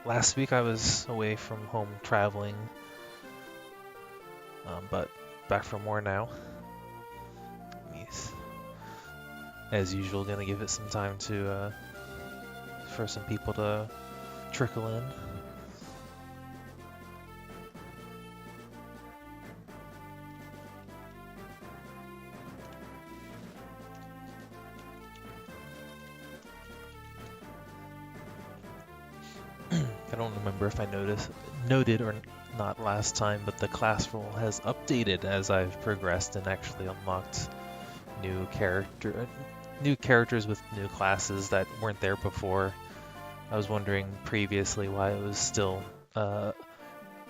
last week I was away from home traveling, but back for more now. As usual, gonna give it some time to for some people to trickle in. I don't remember if I noted or not last time, but the class role has updated as I've progressed and actually unlocked new characters with new classes that weren't there before. I was wondering previously why it was still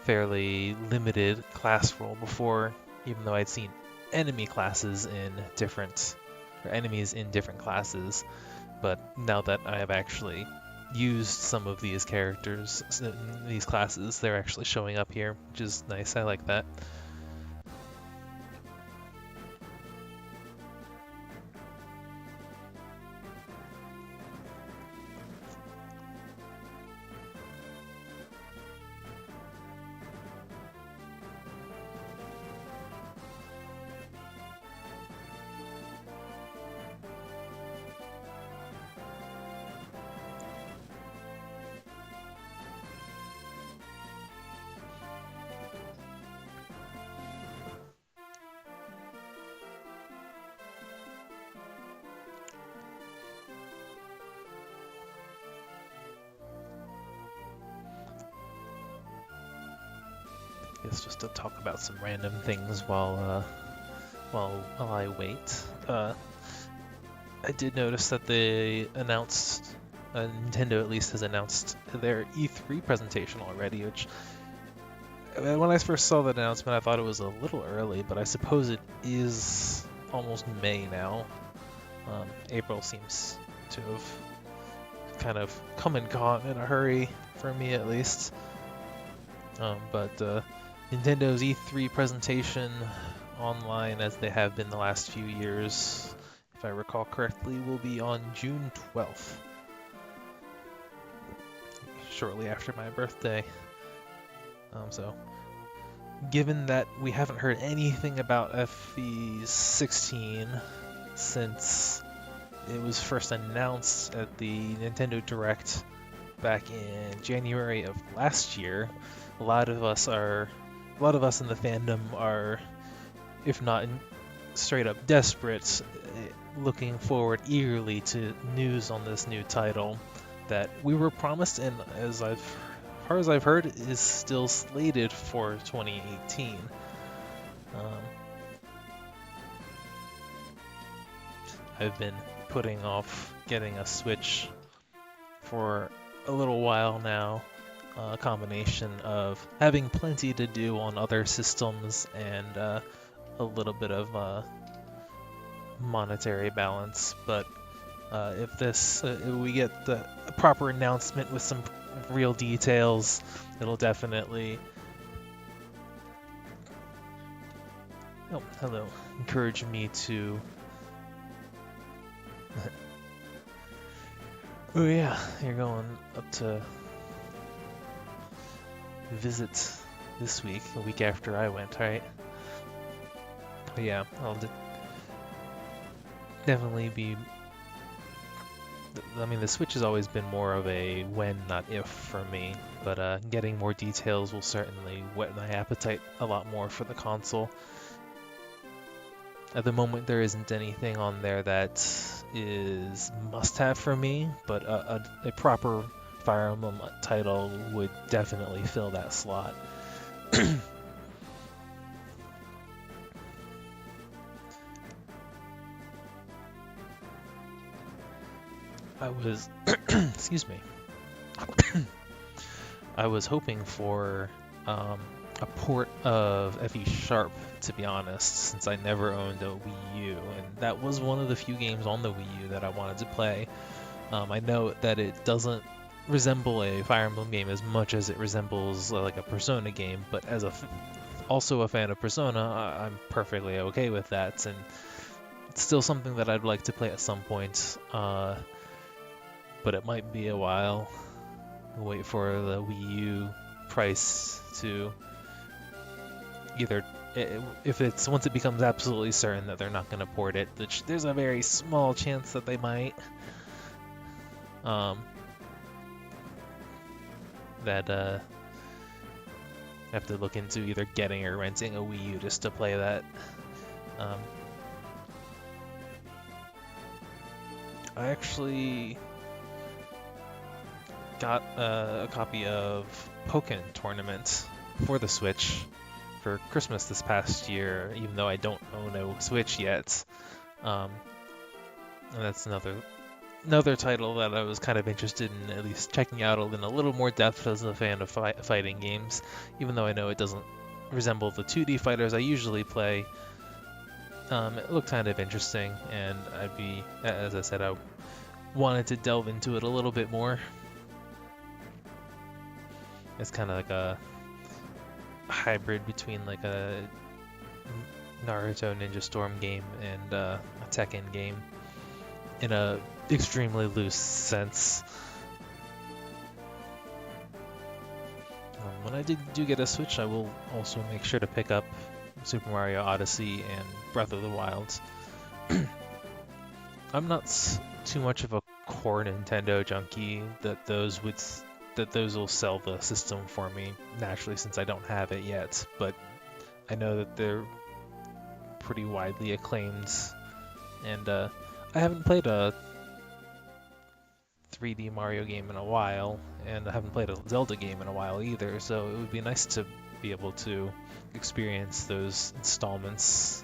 fairly limited class role before, even though I'd seen enemies in different classes. But now that I have actually used some of these characters in these classes, they're actually showing up here, which is nice. I like that. Just to talk about some random things while I wait. I did notice that they announced, Nintendo at least has announced their E3 presentation already, which when I first saw that announcement I thought it was a little early, but I suppose it is almost May now. April seems to have kind of come and gone in a hurry, for me at least. But Nintendo's E3 presentation online, as they have been the last few years, if I recall correctly, will be on June 12th, shortly after my birthday. So, given that we haven't heard anything about FE16 since it was first announced at the Nintendo Direct back in January of last year, a lot of us in the fandom are, if not straight up desperate, looking forward eagerly to news on this new title that we were promised, and as far as I've heard, is still slated for 2018. I've been putting off getting a Switch for a little while now. A combination of having plenty to do on other systems and a little bit of monetary balance. But if we get the proper announcement with some real details, it'll definitely encourage me to oh yeah, you're going up to visit this week, a week after I went, right? But yeah, I'll definitely be... I mean, the Switch has always been more of a when, not if for me, but getting more details will certainly whet my appetite a lot more for the console. At the moment, there isn't anything on there that is must-have for me, but a proper Fire Emblem title would definitely fill that slot. I was, excuse me. I was hoping for a port of FE Sharp, to be honest, since I never owned a Wii U, and that was one of the few games on the Wii U that I wanted to play. I know that it doesn't resemble a Fire Emblem game as much as it resembles like a Persona game, but as also a fan of Persona, I'm perfectly okay with that, and it's still something that I'd like to play at some point, but it might be a while. wait for the Wii U price to either, if it's once it becomes absolutely certain that they're not going to port it, which there's a very small chance that they might, that have to look into either getting or renting a Wii U just to play that. I actually got a copy of Pokken Tournament for the Switch for Christmas this past year, even though I don't own a Switch yet. And that's another title that I was kind of interested in at least checking out in a little more depth as a fan of fighting games, even though I know it doesn't resemble the 2D fighters I usually play. It looked kind of interesting, and as I said, I wanted to delve into it a little bit more. It's kind of like a hybrid between like a Naruto Ninja Storm game and a Tekken game in a extremely loose sense. When I do get a Switch, I will also make sure to pick up Super Mario Odyssey and Breath of the Wild. I'm not too much of a core Nintendo junkie that those will sell the system for me naturally, since I don't have it yet, but I know that they're pretty widely acclaimed, and I haven't played a 3D Mario game in a while, and I haven't played a Zelda game in a while either, so it would be nice to be able to experience those installments.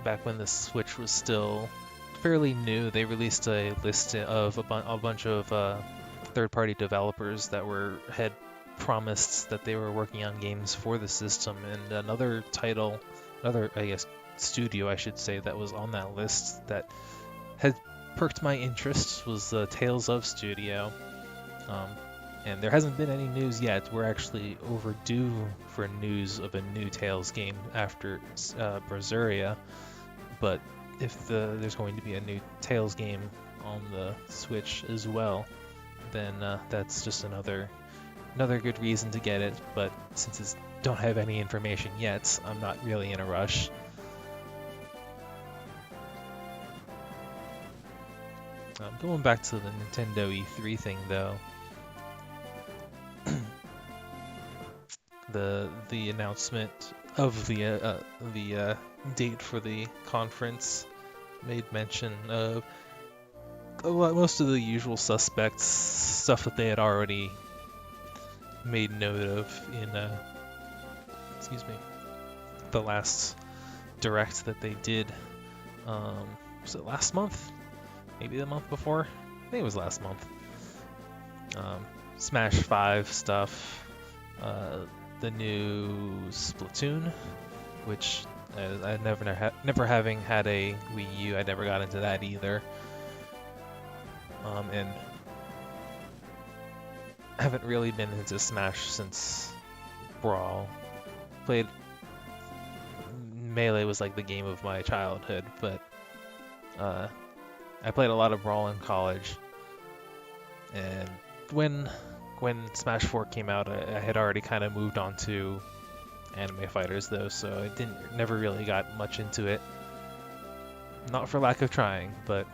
Back when the Switch was still fairly new, they released a list of a bunch of third-party developers that had promised that they were working on games for the system, and another studio I should say, that was on that list that had perked my interest was the Tales of Studio. And there hasn't been any news yet. We're actually overdue for news of a new Tales game after Berseria, but if there's going to be a new Tales game on the Switch as well, then that's just another good reason to get it. But since I don't have any information yet, I'm not really in a rush. Going back to the Nintendo E3 thing, though, the announcement of the date for the conference made mention of most of the usual suspects, stuff that they had already made note of in the last direct that they did. Was it last month? Maybe the month before? I think it was last month. Smash 5 stuff, the new Splatoon, which I never having had a Wii U, I never got into that either. And haven't really been into Smash since Brawl. Melee was like the game of my childhood, but I played a lot of Brawl in college, and when Smash 4 came out, I had already kind of moved on to anime fighters though, so I never really got much into it. Not for lack of trying, but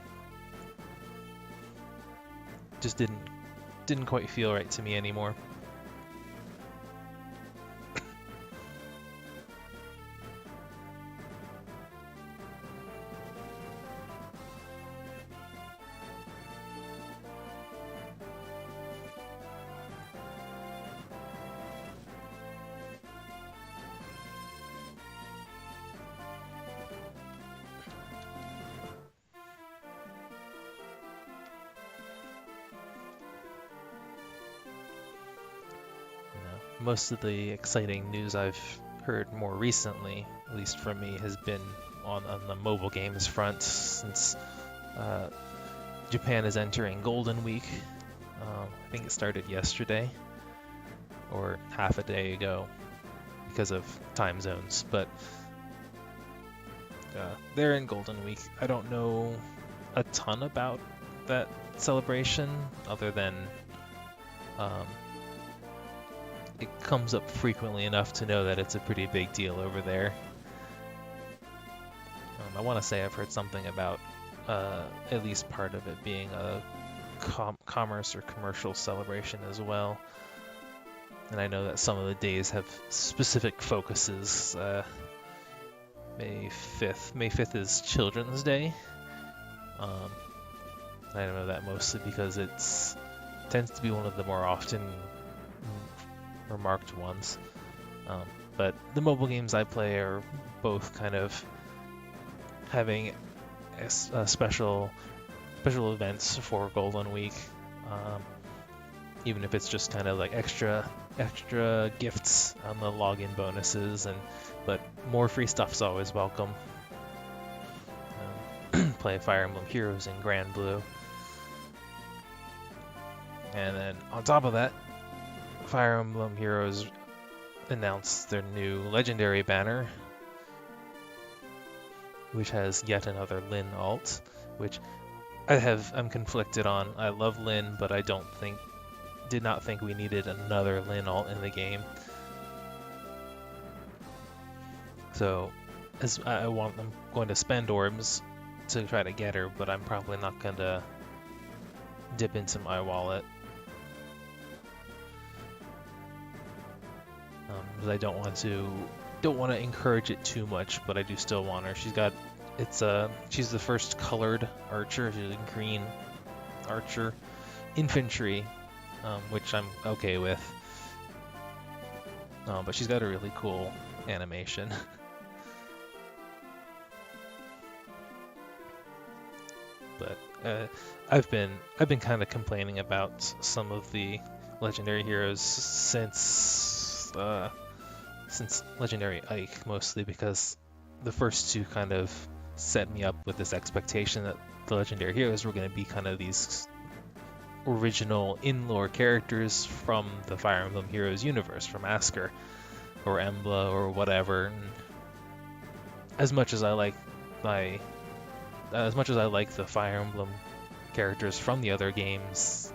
just didn't quite feel right to me anymore. Most of the exciting news I've heard more recently, at least from me, has been on the mobile games front, since Japan is entering Golden Week I think it started yesterday or half a day ago because of time zones, but they're in Golden Week. I don't know a ton about that celebration other than it comes up frequently enough to know that it's a pretty big deal over there. I want to say I've heard something about at least part of it being a commerce or commercial celebration as well. And I know that some of the days have specific focuses. May 5th is Children's Day. I know that mostly because it tends to be one of the more often remarked ones. But the mobile games I play are both kind of having special events for Golden Week, even if it's just kind of like extra gifts on the login bonuses, but more free stuff's always welcome. Play Fire Emblem Heroes in Grand Blue, and then on top of that, Fire Emblem Heroes announced their new legendary banner, which has yet another Lyn alt, which I'm conflicted on. I love Lyn, but I did not think we needed another Lyn alt in the game. So, I'm going to spend orbs to try to get her, but I'm probably not going to dip into my wallet. Because I don't want to encourage it too much, but I do still want her. She's the first colored archer. She's a green archer infantry, which I'm okay with. But she's got a really cool animation. But I've been kind of complaining about some of the legendary heroes since Legendary Ike, mostly because the first two kind of set me up with this expectation that the legendary heroes were going to be kind of these original in-lore characters from the Fire Emblem Heroes universe, from Asker or Embla or whatever. And as much as I like the Fire Emblem characters from the other games,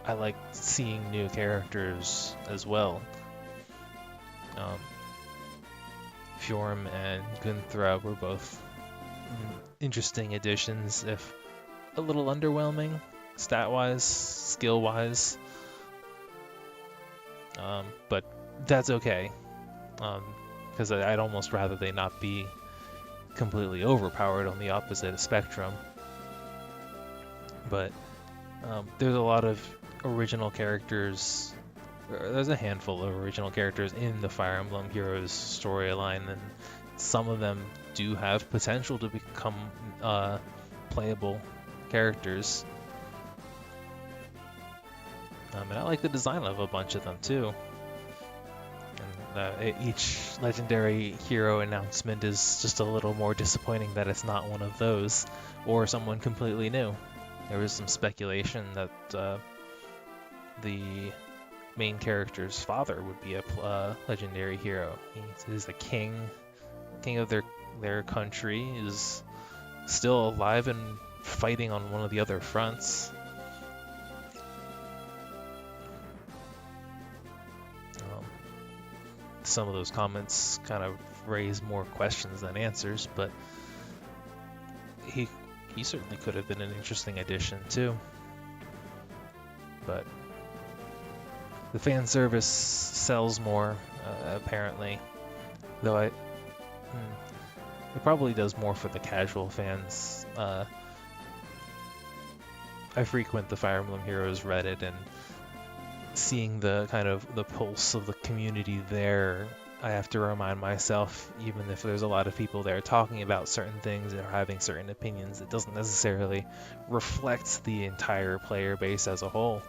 I like seeing new characters as well. Fjorm and Gunthra were both interesting additions, if a little underwhelming stat-wise, skill-wise. But that's okay, because I'd almost rather they not be completely overpowered on the opposite spectrum. But there's a lot of original characters. There's a handful of original characters in the Fire Emblem Heroes storyline, and some of them do have potential to become playable characters. And I like the design of a bunch of them too. And each legendary hero announcement is just a little more disappointing that it's not one of those, or someone completely new. There was some speculation that the main character's father would be a legendary hero. He's a king of their country, is still alive and fighting on one of the other fronts. Some of those comments kind of raise more questions than answers, but he certainly could have been an interesting addition too. But the fan service sells more, apparently, though it probably does more for the casual fans. I frequent the Fire Emblem Heroes Reddit, and seeing the kind of the pulse of the community there, I have to remind myself, even if there's a lot of people there talking about certain things or having certain opinions, it doesn't necessarily reflect the entire player base as a whole.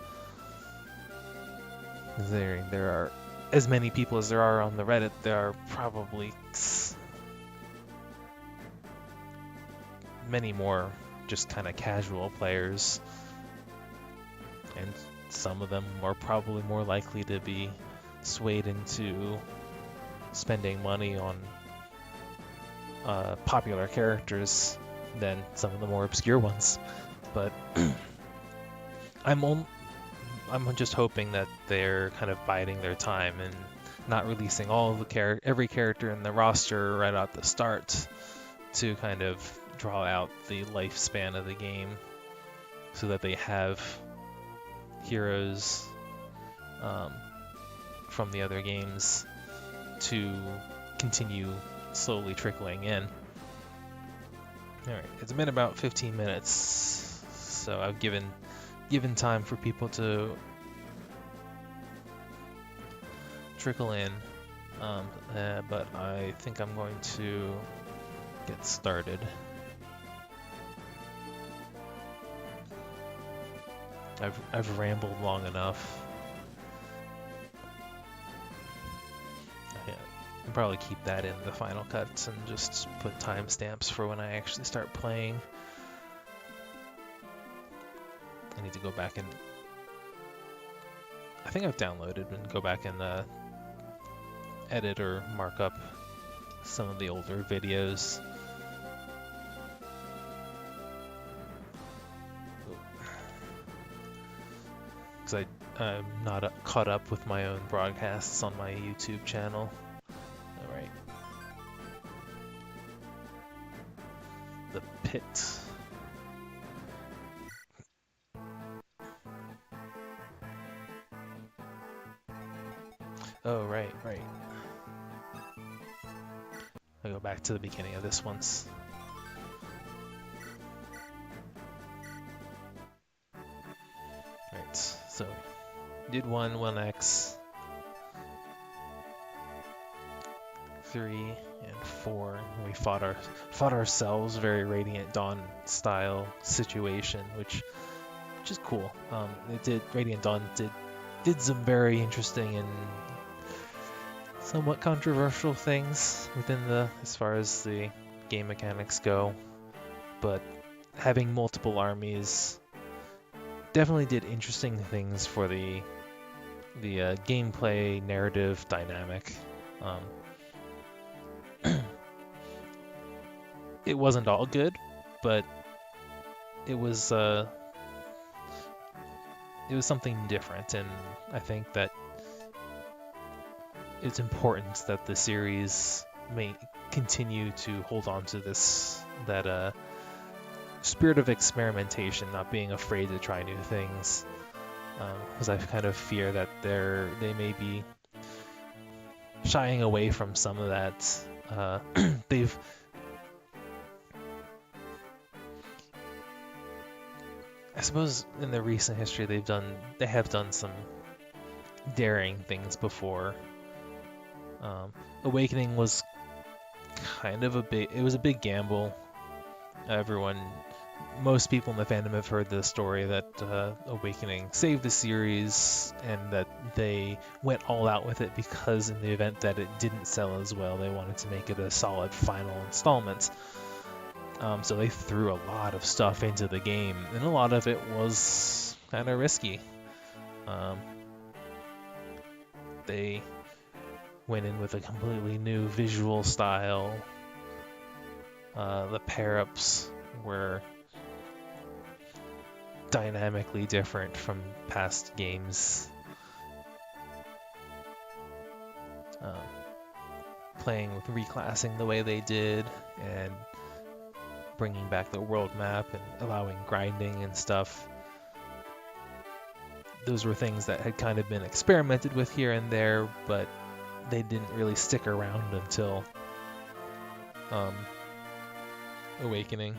There are as many people as there are on the Reddit. There are probably many more just kind of casual players. and some of them are probably more likely to be swayed into spending money on popular characters than some of the more obscure ones. But I'm just hoping that they're kind of biding their time and not releasing all of the every character in the roster right at the start to kind of draw out the lifespan of the game, so that they have heroes from the other games to continue slowly trickling in. Alright, it's been about 15 minutes, so I've given time for people to trickle in, but I think I'm going to get started. I've rambled long enough. I can probably keep that in the final cuts and just put timestamps for when I actually start playing. I need to go back and... I think I've downloaded and go back and edit or mark up some of the older videos. Because I'm not caught up with my own broadcasts on my YouTube channel. Alright. The pit. Oh, right. I'll go back to the beginning of this once. Right, so did 1X, 3 and 4. We fought ourselves, very Radiant Dawn style situation, which is cool. Radiant Dawn did some very interesting and somewhat controversial things within as far as the game mechanics go, but having multiple armies definitely did interesting things for the gameplay narrative dynamic. It wasn't all good, but it was something different, and I think that it's important that the series may continue to hold on to that spirit of experimentation, not being afraid to try new things, because I kind of fear that they may be shying away from some of that. I suppose in the recent history they have done some daring things before. Awakening was kind of it was a big gamble. Most people in the fandom have heard the story that Awakening saved the series and that they went all out with it because in the event that it didn't sell as well, they wanted to make it a solid final installment. So they threw a lot of stuff into the game, and a lot of it was kind of risky. They went in with a completely new visual style. The pair-ups were dynamically different from past games. Playing with reclassing the way they did and bringing back the world map and allowing grinding and stuff. Those were things that had kind of been experimented with here and there, but they didn't really stick around until Awakening.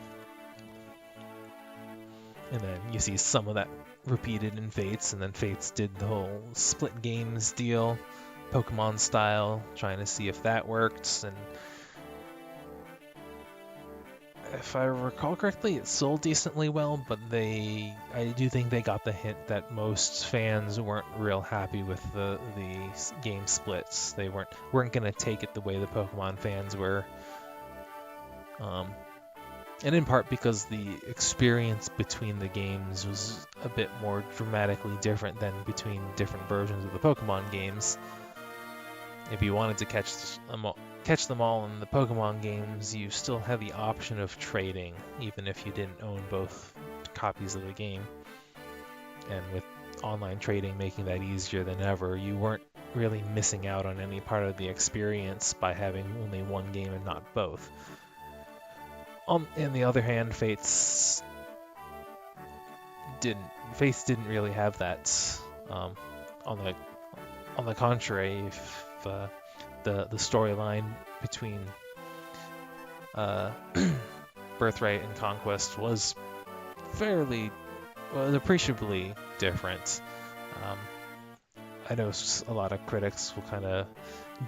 And then you see some of that repeated in Fates, and then Fates did the whole split games deal, Pokemon style, trying to see if that worked, and if I recall correctly, it sold decently well, but I do think they got the hint that most fans weren't real happy with the game splits. They weren't going to take it the way the Pokemon fans were. And in part because the experience between the games was a bit more dramatically different than between different versions of the Pokemon games. If you wanted to catch them all in the Pokemon games, you still had the option of trading, even if you didn't own both copies of the game. And with online trading making that easier than ever, you weren't really missing out on any part of the experience by having only one game and not both. On the other hand, Fates didn't really have that. On the contrary, if the storyline between Birthright and Conquest was appreciably different. I know a lot of critics will kind of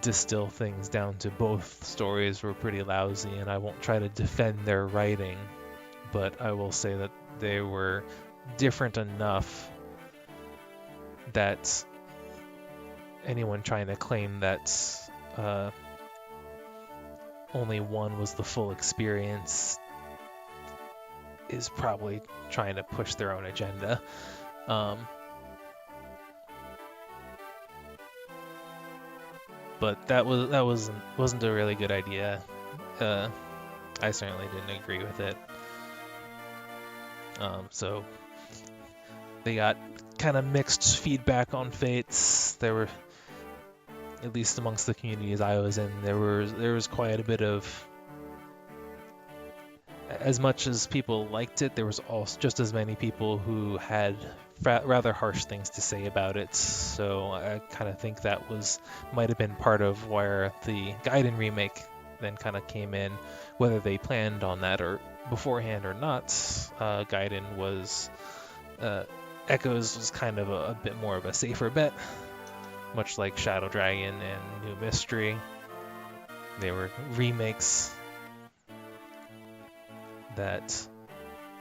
distill things down to both stories were pretty lousy, and I won't try to defend their writing, but I will say that they were different enough that anyone trying to claim that only one was the full experience is probably trying to push their own agenda. But that wasn't a really good idea. I certainly didn't agree with it. So they got kind of mixed feedback on Fates. There were, at least amongst the communities I was in, there was quite a bit of, as much as people liked it, there was also just as many people who had rather harsh things to say about it. So I kind of think that might have been part of where the Gaiden remake then kind of came in, whether they planned on that or beforehand or not. Gaiden was Echoes was kind of a bit more of a safer bet, much like Shadow Dragon and New Mystery. They were remakes that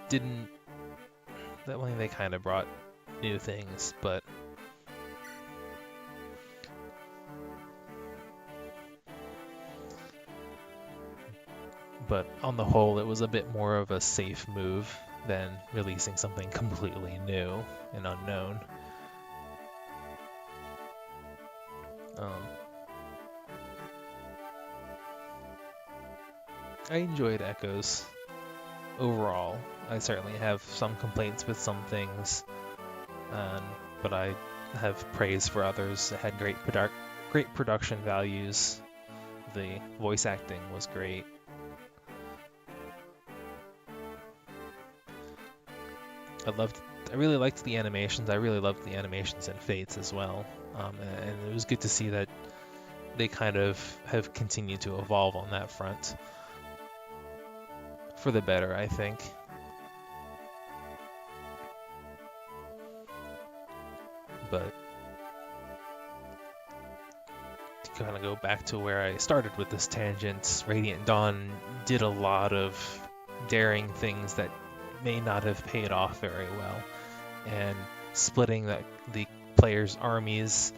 they kind of brought new things, but on the whole, it was a bit more of a safe move than releasing something completely new and unknown. I enjoyed Echoes overall. I certainly have some complaints with some things, but I have praise for others. It had great production values. The voice acting was great. I really liked the animations. I really loved the animations in Fates as well. And it was good to see that they kind of have continued to evolve on that front. For the better, I think. But to kind of go back to where I started with this tangent, Radiant Dawn did a lot of daring things that may not have paid off very well. And splitting the players' armies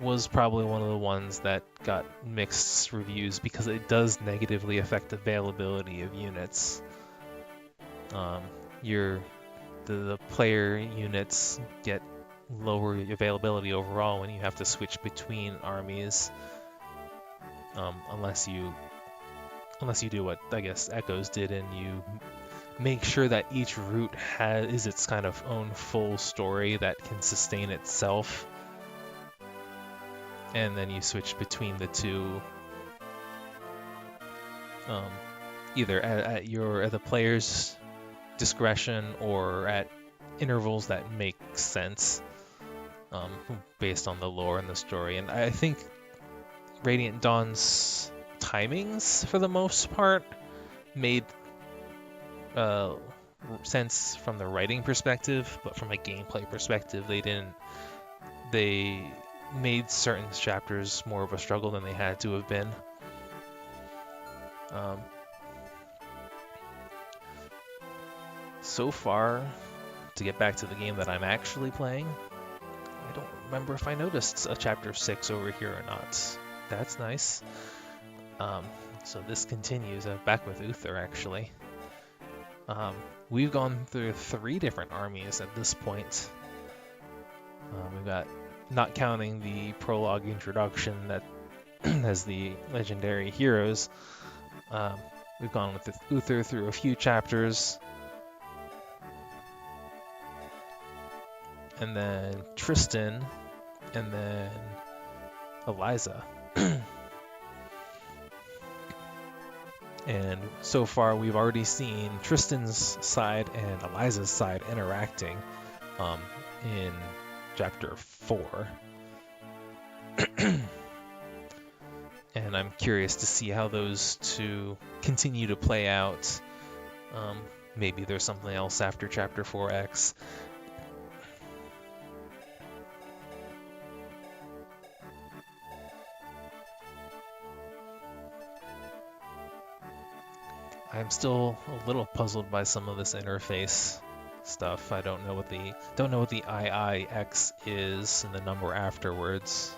was probably one of the ones that got mixed reviews because it does negatively affect availability of units. The player units get lower availability overall when you have to switch between armies, unless you do what I guess Echoes did and you make sure that each route is its kind of own full story that can sustain itself. And then you switch between the two, either at the player's discretion or at intervals that make sense, based on the lore and the story. And I think Radiant Dawn's timings, for the most part, made sense from the writing perspective, but from a gameplay perspective, they didn't. They made certain chapters more of a struggle than they had to have been. So far, to get back to the game that I'm actually playing, I don't remember if I noticed a chapter 6 over here or not. That's nice. So this continues back with Uther, actually. We've gone through 3 different armies at this point. We've got, not counting the prologue introduction that has the legendary heroes, we've gone with Uther through a few chapters, and then Tristan, and then Eliza. And so far we've already seen Tristan's side and Eliza's side interacting in chapter 4. And I'm curious to see how those two continue to play out. Maybe there's something else after chapter 4x. I'm still a little puzzled by some of this interface stuff. I don't know what the IIX is and the number afterwards.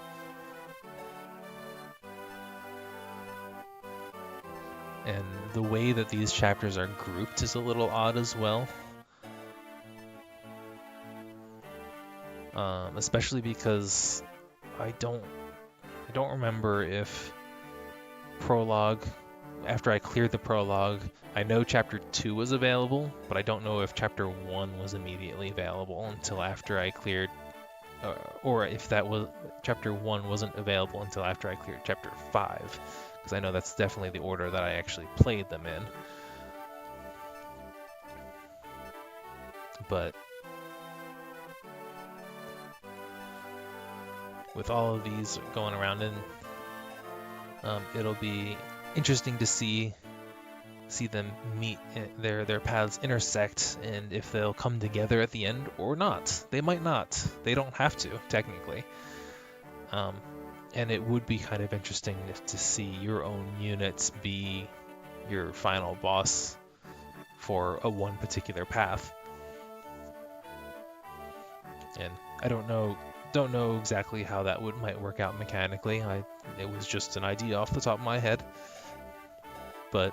And the way that these chapters are grouped is a little odd as well. Especially because I don't remember if prologue, after I cleared the prologue, I know chapter 2 was available, but I don't know if chapter 1 was immediately available until after I cleared, or if that was chapter 1 wasn't available until after I cleared chapter 5, because I know that's definitely the order that I actually played them in. But with all of these going around, and it'll be interesting to see them meet, their paths intersect, and if they'll come together at the end or not. They might not. They don't have to, technically. And it would be kind of interesting to see your own units be your final boss for a one particular path. And I don't know exactly how that might work out mechanically. It was just an idea off the top of my head. But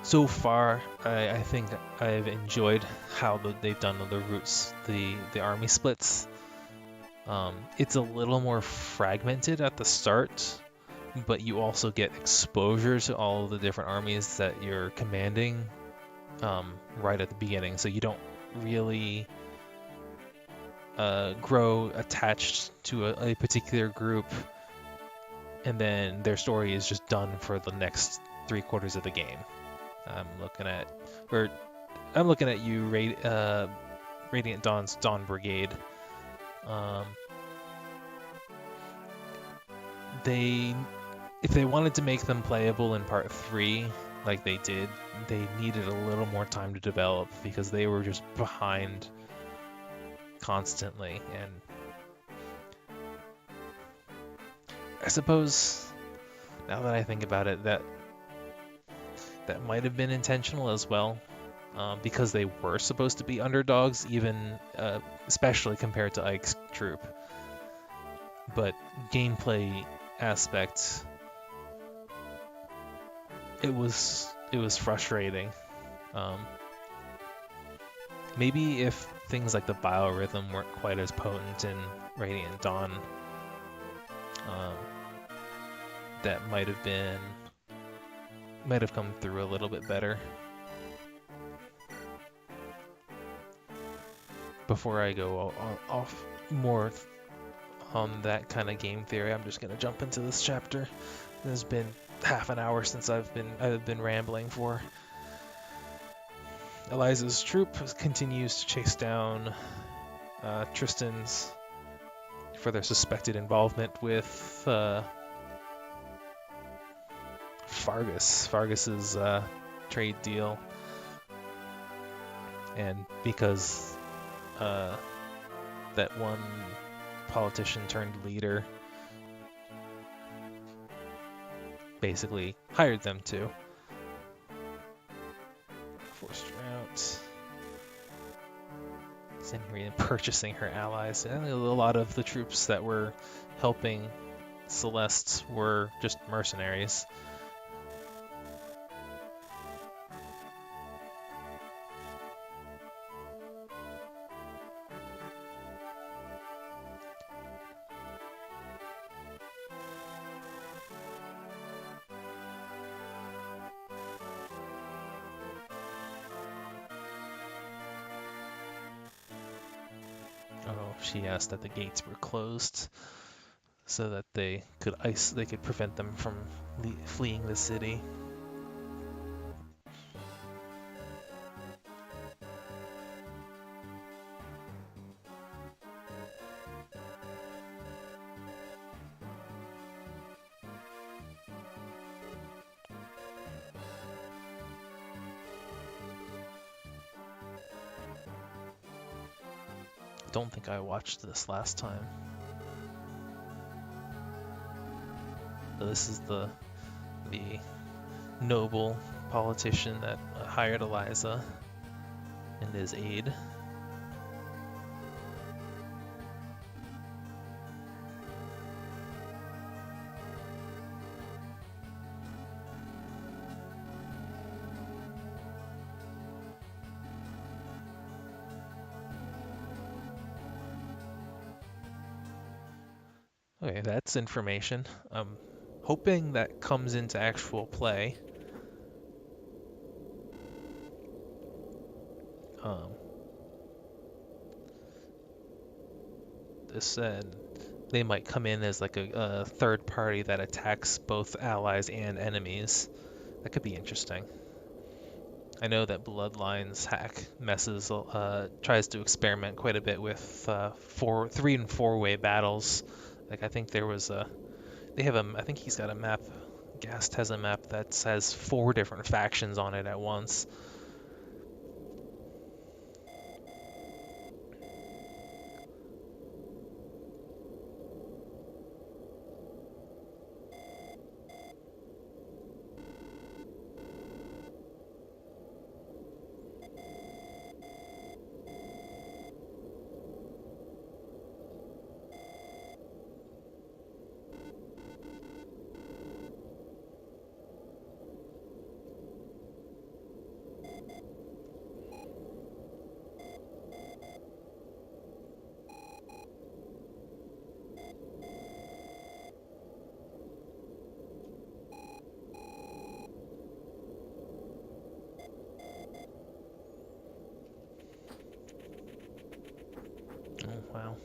so far, I think I've enjoyed how they've done the routes, the army splits. It's a little more fragmented at the start, but you also get exposure to all of the different armies that you're commanding right at the beginning, so you don't really grow attached to a particular group, and then their story is just done for the next 3/4 of the game. I'm looking at you, Radiant Dawn's Dawn Brigade. If they wanted to make them playable in part 3, like they did, they needed a little more time to develop because they were just behind constantly. And I suppose, now that I think about it, that might have been intentional as well, because they were supposed to be underdogs, even especially compared to Ike's troop. But gameplay aspect, it was frustrating. Maybe if things like the biorhythm weren't quite as potent in Radiant Dawn, that might have come through a little bit better. Before I go off more on that kind of game theory, I'm just gonna jump into this chapter. It's been half an hour since I've been rambling for. Eliza's troop continues to chase down Tristan's for their suspected involvement with Fargus's trade deal, and because that one politician turned leader basically hired them to. Forced her out. Purchasing her allies. And a lot of the troops that were helping Celestes were just mercenaries. Oh, she asked that the gates were closed so that they could prevent them from fleeing the city. Don't think I watched this last time. So this is the noble politician that hired Eliza and his aide. Okay, that's information. I'm hoping that comes into actual play. This said they might come in as like a third party that attacks both allies and enemies. That could be interesting. I know that Bloodlines hack tries to experiment quite a bit with 3 and 4-way battles. Like I think there was I think he's got a map. Gast has a map that has 4 different factions on it at once. Oh, wow.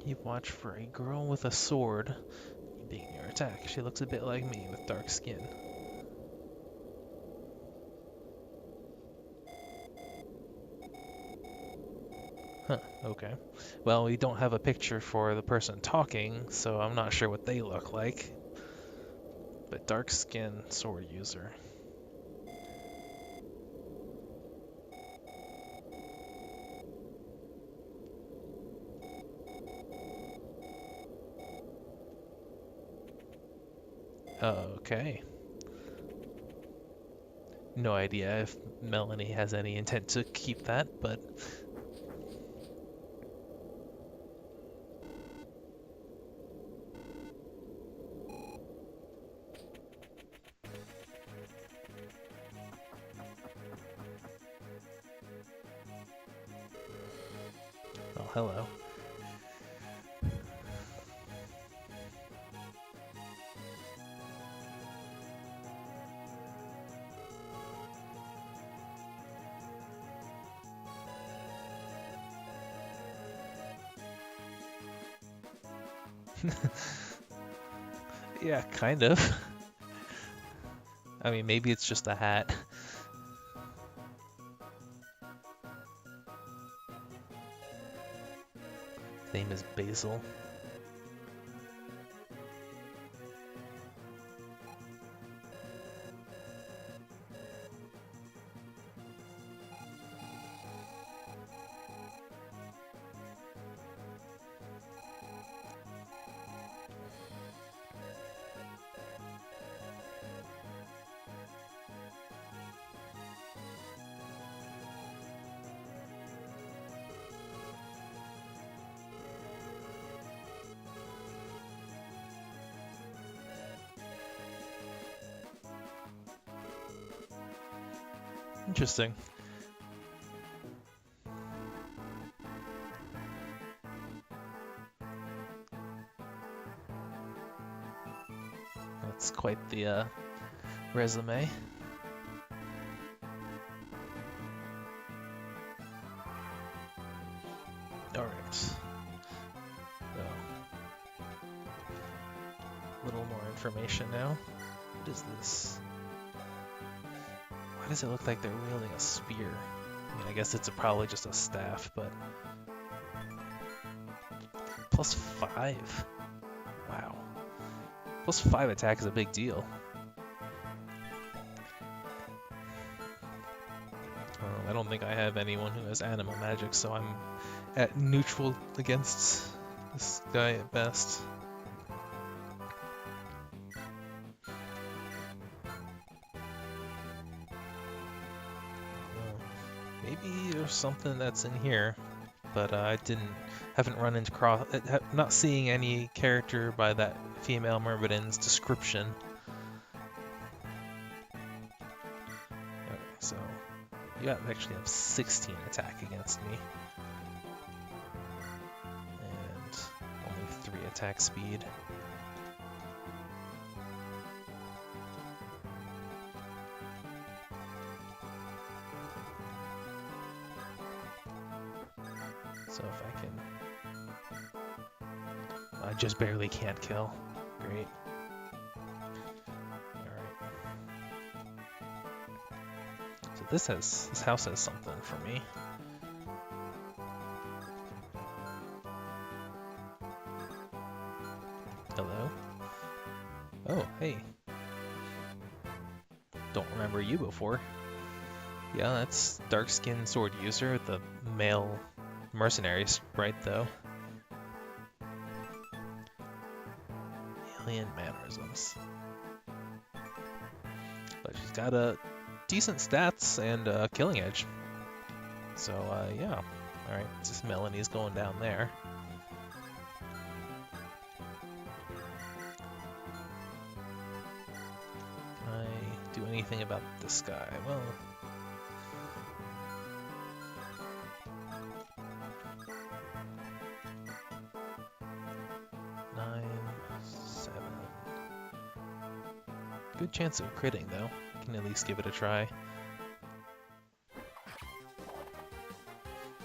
Keep watch for a girl with a sword being your attack. She looks a bit like me with dark skin. Huh, okay. Well, we don't have a picture for the person talking, so I'm not sure what they look like. But dark skin sword user. Okay. No idea if Melanie has any intent to keep that, but... Oh, hello. Yeah, kind of. I mean, maybe it's just a hat. His name is Basil. Interesting. That's quite the resume. Alright. So, a little more information now. What is this? Why does it look like they're wielding a spear? I mean, I guess it's probably just a staff, but... +5? Wow. +5 attack is a big deal. I don't think I have anyone who has animal magic, so I'm at neutral against this guy at best. Maybe there's something that's in here, but I haven't run into not seeing any character by that female Myrmidon's description. Okay, so you actually have 16 attack against me, and only 3 attack speed. So if I can... I just barely can't kill. Great. Alright. So this house has something for me. Hello? Oh, hey. Don't remember you before. Yeah, that's dark-skinned sword user, the male mercenaries, right, though. Alien mannerisms. But she's got decent stats and killing edge. So, yeah. Alright, just Melanie's going down there. Can I do anything about this guy? Well... 9, 7. Good chance of critting, though. Can at least give it a try.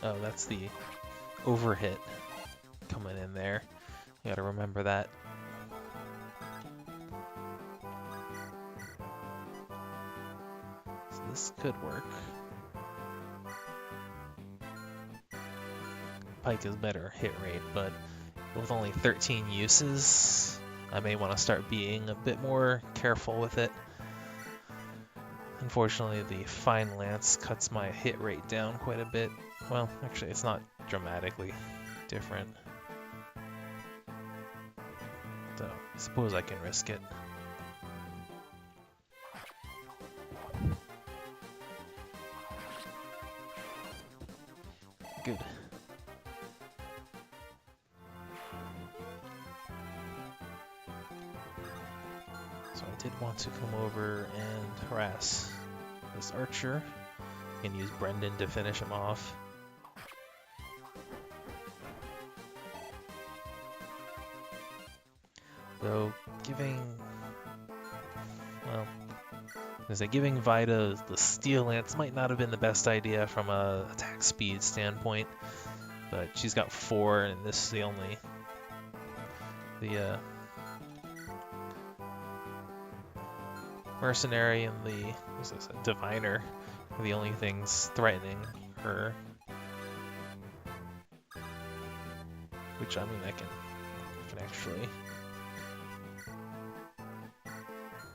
Oh, that's the overhit coming in there. You gotta remember that. So this could work. Pike is better hit rate, but with only 13 uses, I may want to start being a bit more careful with it. Unfortunately, the Fine Lance cuts my hit rate down quite a bit. Well, actually, it's not dramatically different. So, I suppose I can risk it. Good. So I did want to come over and harass this archer and use Brendan to finish him off. Though giving Vaida the Steel Lance might not have been the best idea from a attack speed standpoint, but she's got 4, and this is the mercenary and the diviner are the only things threatening her. Which, I mean, I can actually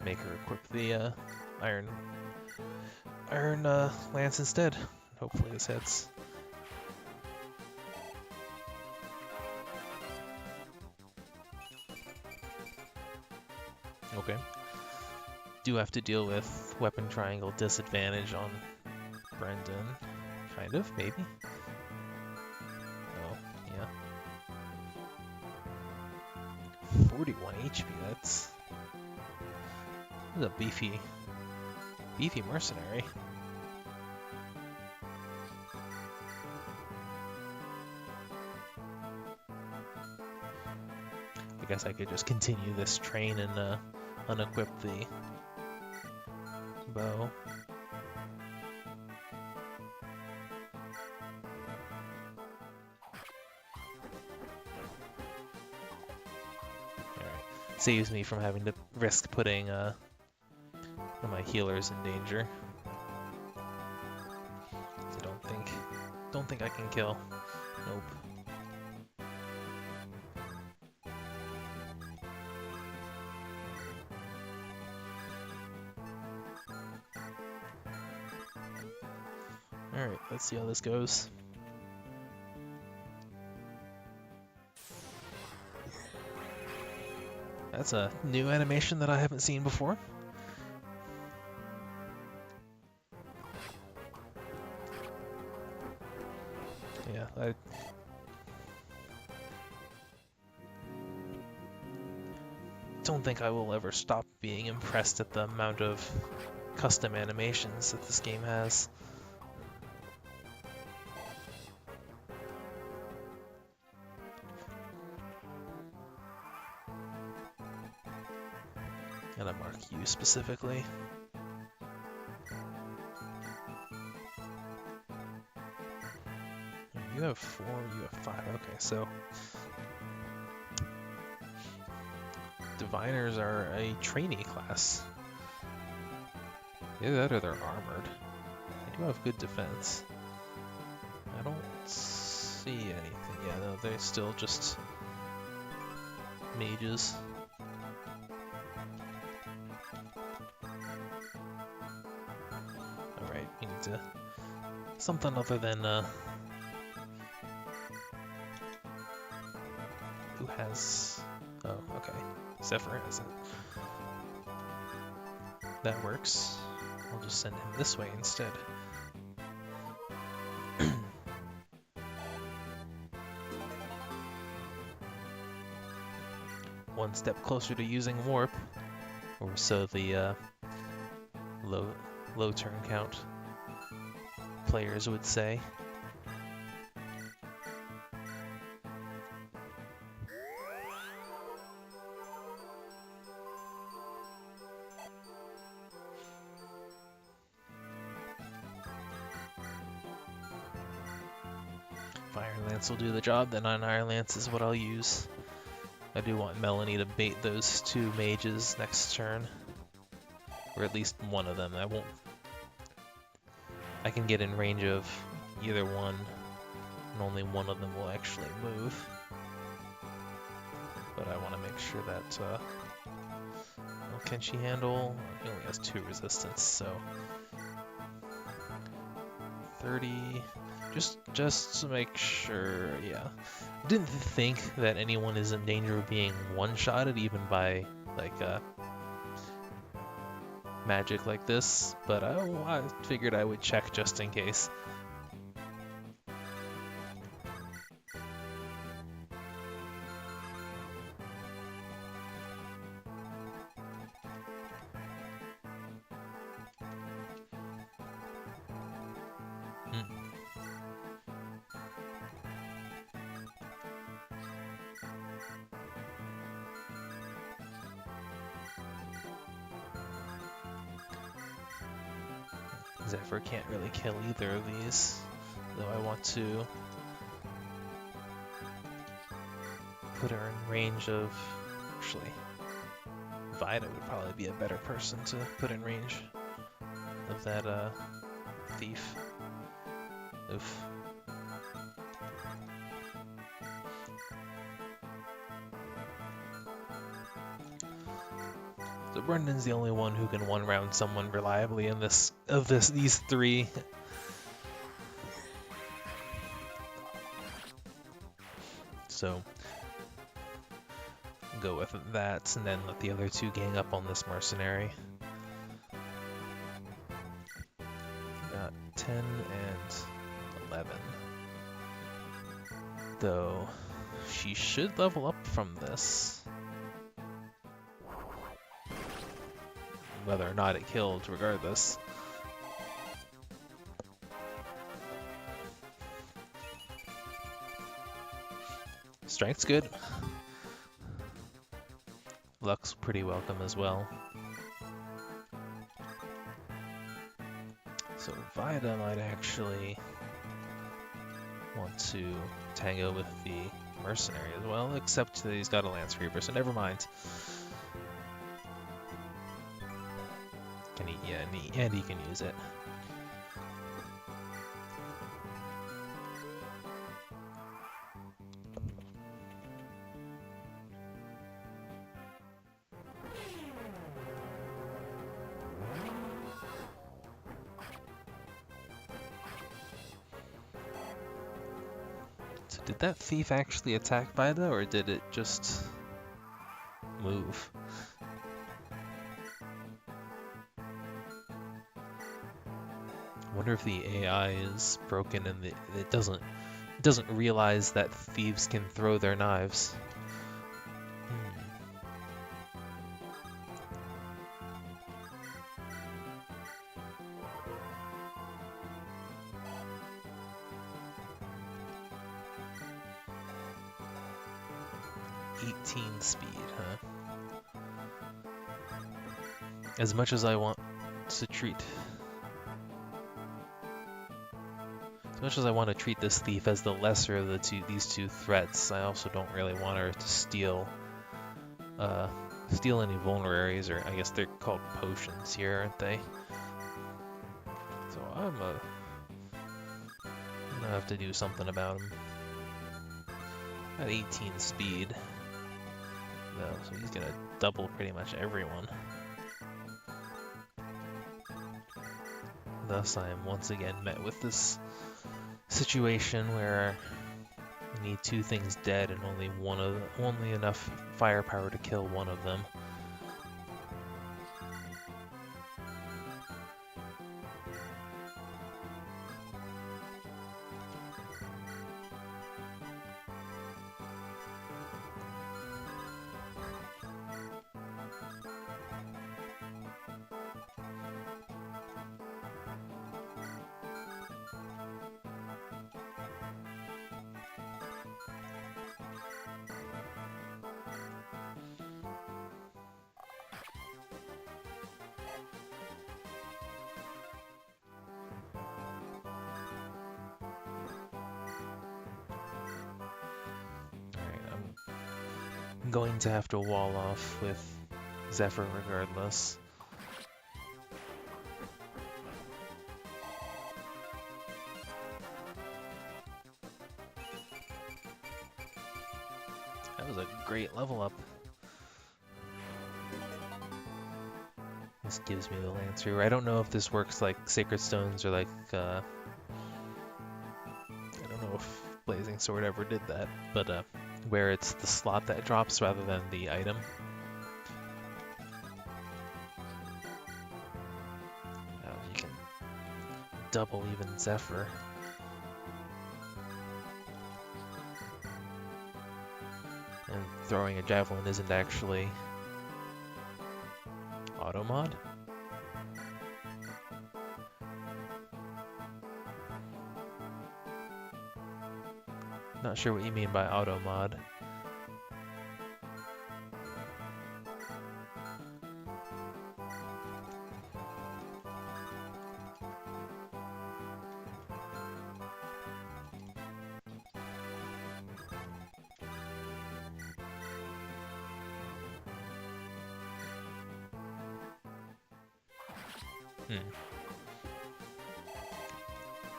make her equip the iron lance instead. Hopefully this hits. Okay. Do have to deal with weapon triangle disadvantage on Brendan. Kind of, maybe. Oh, yeah. 41 HP, that's a beefy mercenary. guess I could just continue this train and unequip the bow. Alright. Saves me from having to risk putting my healers in danger. I don't think I can kill. Nope. Alright, let's see how this goes. That's a new animation that I haven't seen before. Yeah, I don't think I will ever stop being impressed at the amount of custom animations that this game has. And I mark you specifically. You have 4, you have 5. Okay, so Diviners are a trainee class. Either that or they're armored. They do have good defense. I don't see anything. Yeah, no, they're still just mages. Alright, we need to... something other than, who has... oh, okay. Zephyr has it. That works. We'll just send him this way instead. One step closer to using warp, or so the low turn count players would say. Fire Lance will do the job, then Iron Lance is what I'll use. I do want Melanie to bait those 2 mages next turn. Or at least one of them. I can get in range of either one, and only one of them will actually move. But I want to make sure that, well, can she handle? He only has 2 resistance, so 30. Just to make sure, yeah. Didn't think that anyone is in danger of being one-shotted even by, like, magic like this, but I figured I would check just in case. Zephyr can't really kill either of these, though I want to put her in range of... actually, Vaida would probably be a better person to put in range of that thief. Oof. So Brendan's the only one who can one-round someone reliably in these 3. So go with that, and then let the other 2 gang up on this mercenary. Got 10 and 11. Though she should level up from this. Whether or not it killed, regardless. Strength's good. Luck's pretty welcome as well. So Vaida might actually want to tango with the mercenary as well, except that he's got a Lance Reaver, so never mind. And he can use it. So did that thief actually attack Vaida, or did it just move? I wonder if the AI is broken and it doesn't realize that thieves can throw their knives. 18 speed, huh? As much as I want to treat... As much as I want to treat this thief as the lesser of these two threats, I also don't really want her to steal any vulneraries, or I guess they're called potions here, aren't they? So I'm gonna have to do something about him. At 18 speed, though, so he's gonna double pretty much everyone. Thus, I am once again met with this situation where I need two things dead and only enough firepower to kill one of them. Going to have to wall off with Zephyr regardless. That was a great level up. This gives me the Lance Reaver. I don't know if this works like Sacred Stones or like, I don't know if Blazing Sword ever did that, but where it's the slot that drops rather than the item. You can double even Zephyr. And throwing a javelin isn't actually auto mod. Not sure what you mean by auto mod.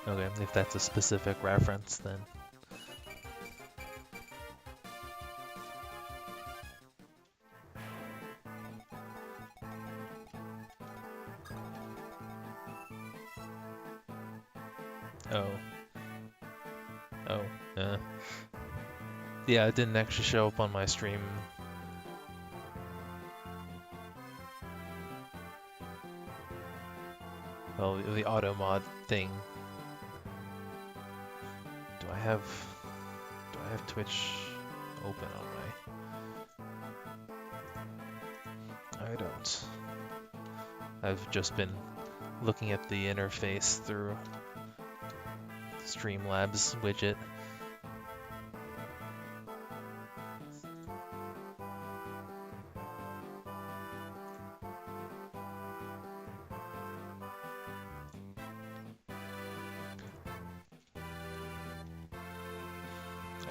Okay, if that's a specific reference, then... Yeah, it didn't actually show up on my stream. Well, the auto mod thing. Do I have Twitch open on my... I don't. I've just been looking at the interface through Streamlabs widget.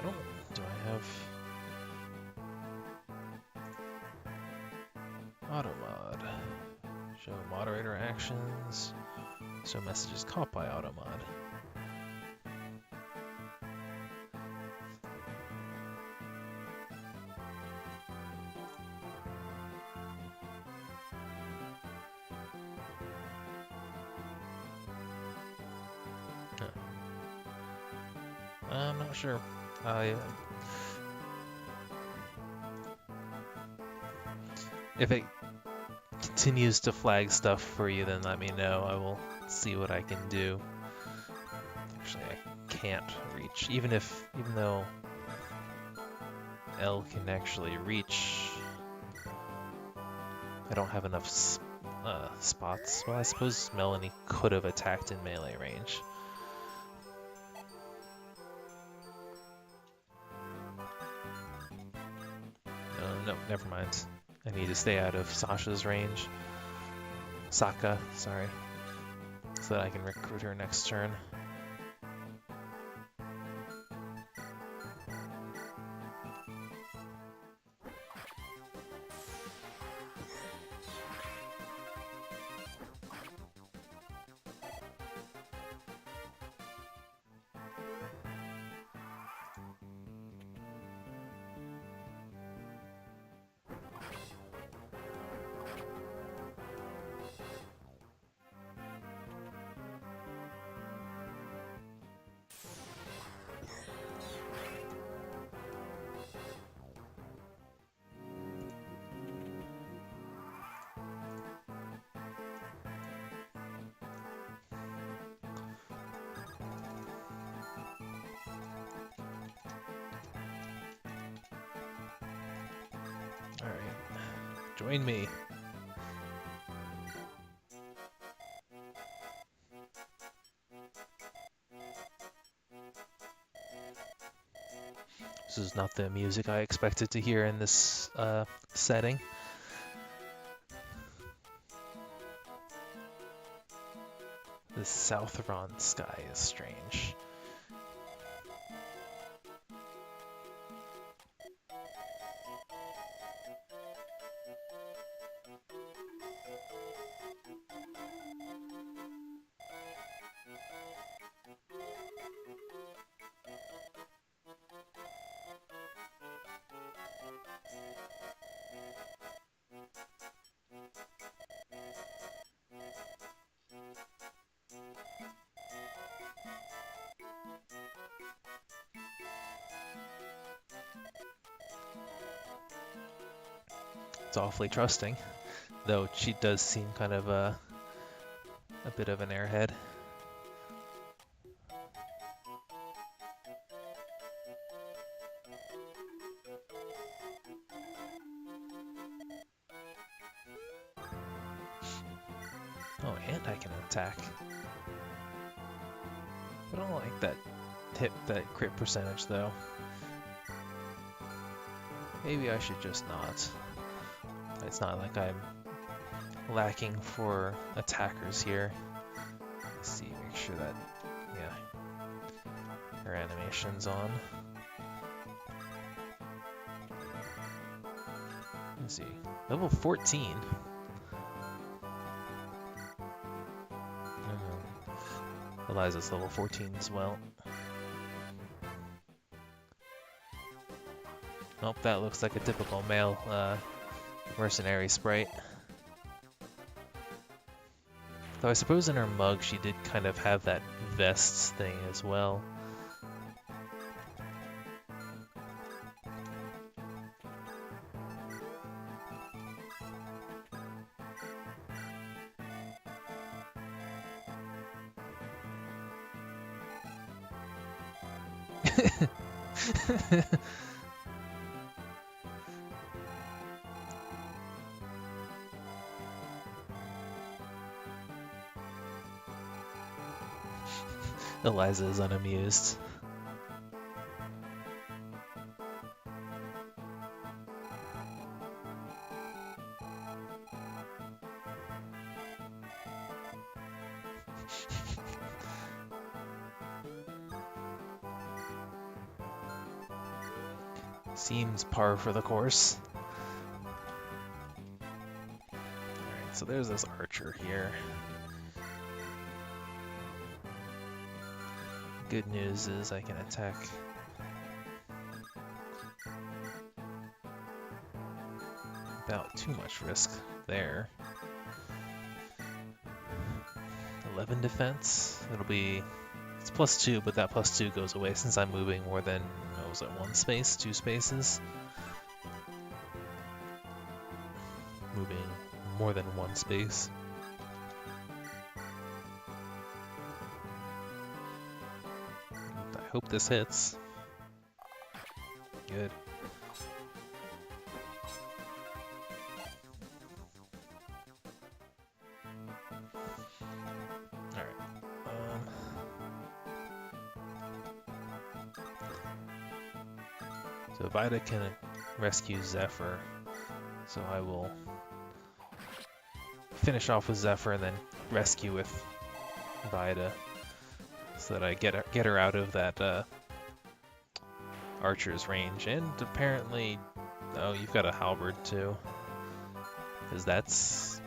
Oh, do I have auto mod? Show moderator actions. Show messages caught by auto mod. I'm not sure. If it continues to flag stuff for you, then let me know. I will see what I can do. Actually, I can't reach, even though L can actually reach. I don't have enough spots. Well, I suppose Melanie could have attacked in melee range. No, never mind. I need to stay out of Sasha's range. Saka, sorry. So that I can recruit her next turn. Alright, join me. This is not the music I expected to hear in this setting. The Southron sky is strange. It's awfully trusting, though she does seem kind of a bit of an airhead. Oh, and I can attack. I don't like that crit percentage though. Maybe I should just not. It's not like I'm lacking for attackers here. Let's see, make sure that, yeah, her animation's on. Let's see, level 14. Eliza's level 14 as well. Nope, that looks like a typical male mercenary sprite. Though I suppose in her mug she did kind of have that vest thing as well. Eliza is unamused. Seems par for the course. Alright, so there's this archer here. Good news is I can attack without too much risk there. 11 defense. It'll be... It's +2, but that +2 goes away since I'm moving more than, what was it, 1 space? 2 spaces? Moving more than 1 space. I hope this hits. Good. So Vaida can rescue Zephyr, so I will finish off with Zephyr and then rescue with Vaida, so that I get her out of that archer's range. And apparently, oh, you've got a halberd too, because that's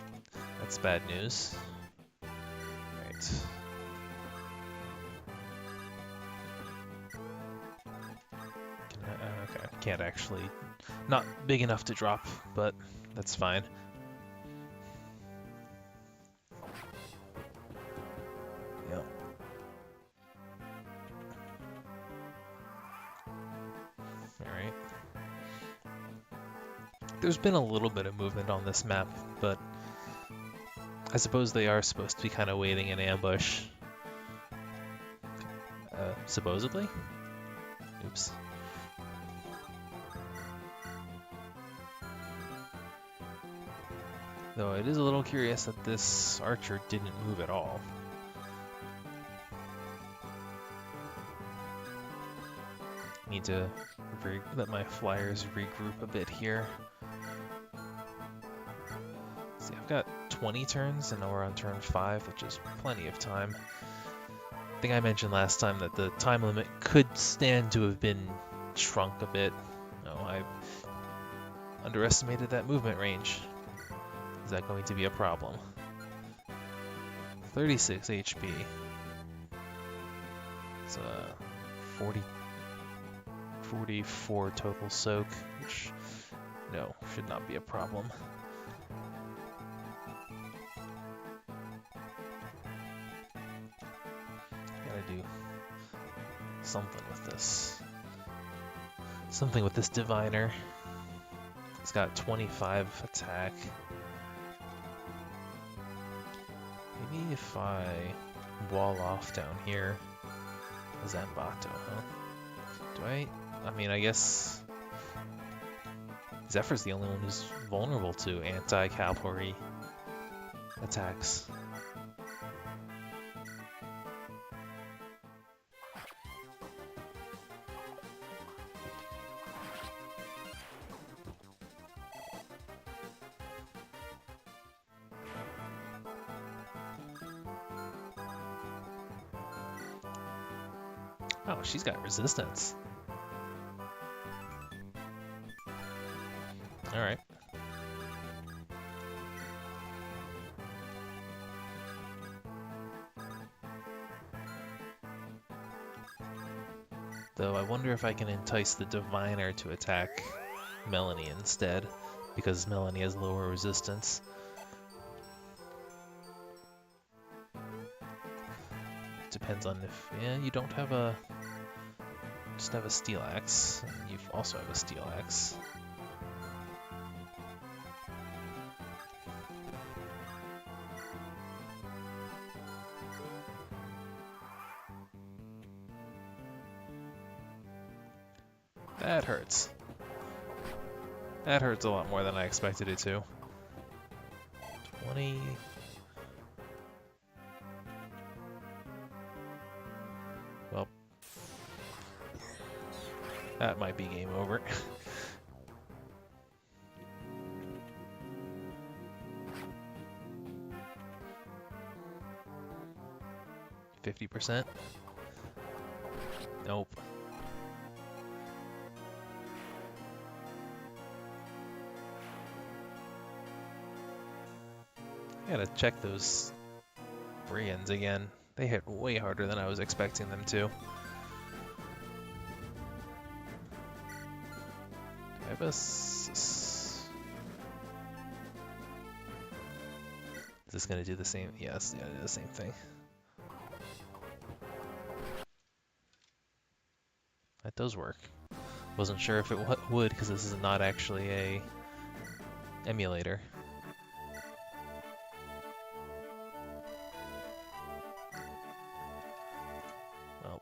bad news. Right. Okay, can't actually, not big enough to drop, but that's fine. Yep. Alright. There's been a little bit of movement on this map, but I suppose they are supposed to be kind of waiting in ambush. Supposedly? Oops. Though it is a little curious that this archer didn't move at all. Need to let my flyers regroup a bit here. See, I've got 20 turns and now we're on turn 5, which is plenty of time. I think I mentioned last time that the time limit could stand to have been shrunk a bit. No, I underestimated that movement range. Is that going to be a problem? 36 HP. It's 44 total soak, which, no, should not be a problem. Gotta do something with this. Something with this diviner. It's got 25 attack. Maybe if I wall off down here, Zambato, huh? Do I mean, I guess Zephyr's the only one who's vulnerable to anti-cavalry attacks. Oh, she's got resistance. Alright. Though I wonder if I can entice the diviner to attack Melanie instead, because Melanie has lower resistance. Depends on if, yeah, you don't have a, just have a steel axe, and you also have a steel axe. That hurts. That hurts a lot more than I expected it to. 20... Well, that might be game over. 50%? Nope. I gotta check those Brians again. They hit way harder than I was expecting them to. I have a is this gonna do the same? Yes, yeah, do the same thing. That does work. Wasn't sure if it would because this is not actually a emulator. Well.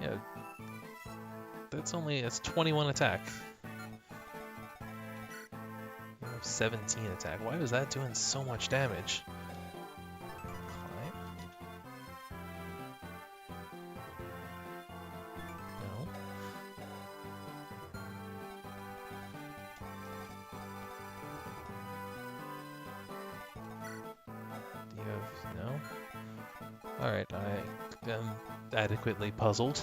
Yeah. It's 21 attack. 17 attack. Why was that doing so much damage? Climb? No. Do you have... no? Alright, I am adequately puzzled.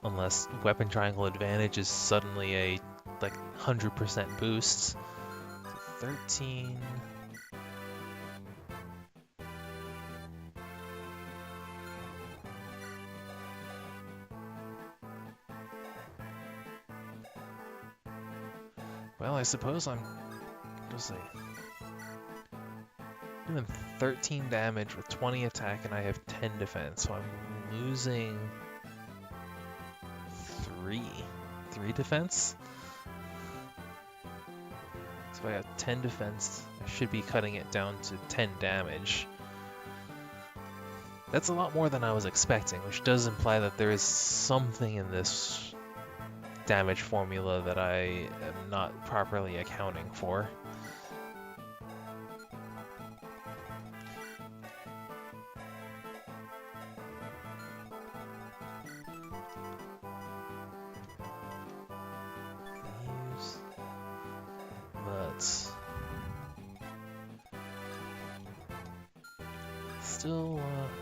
Unless weapon triangle advantage is suddenly a like 100% boost. So 13. Well, I suppose I'm just doing 13 damage with 20 attack and I have 10 defense, so I'm losing 3 defense. So if I got 10 defense, I should be cutting it down to 10 damage. That's a lot more than I was expecting, which does imply that there is something in this damage formula that I am not properly accounting for.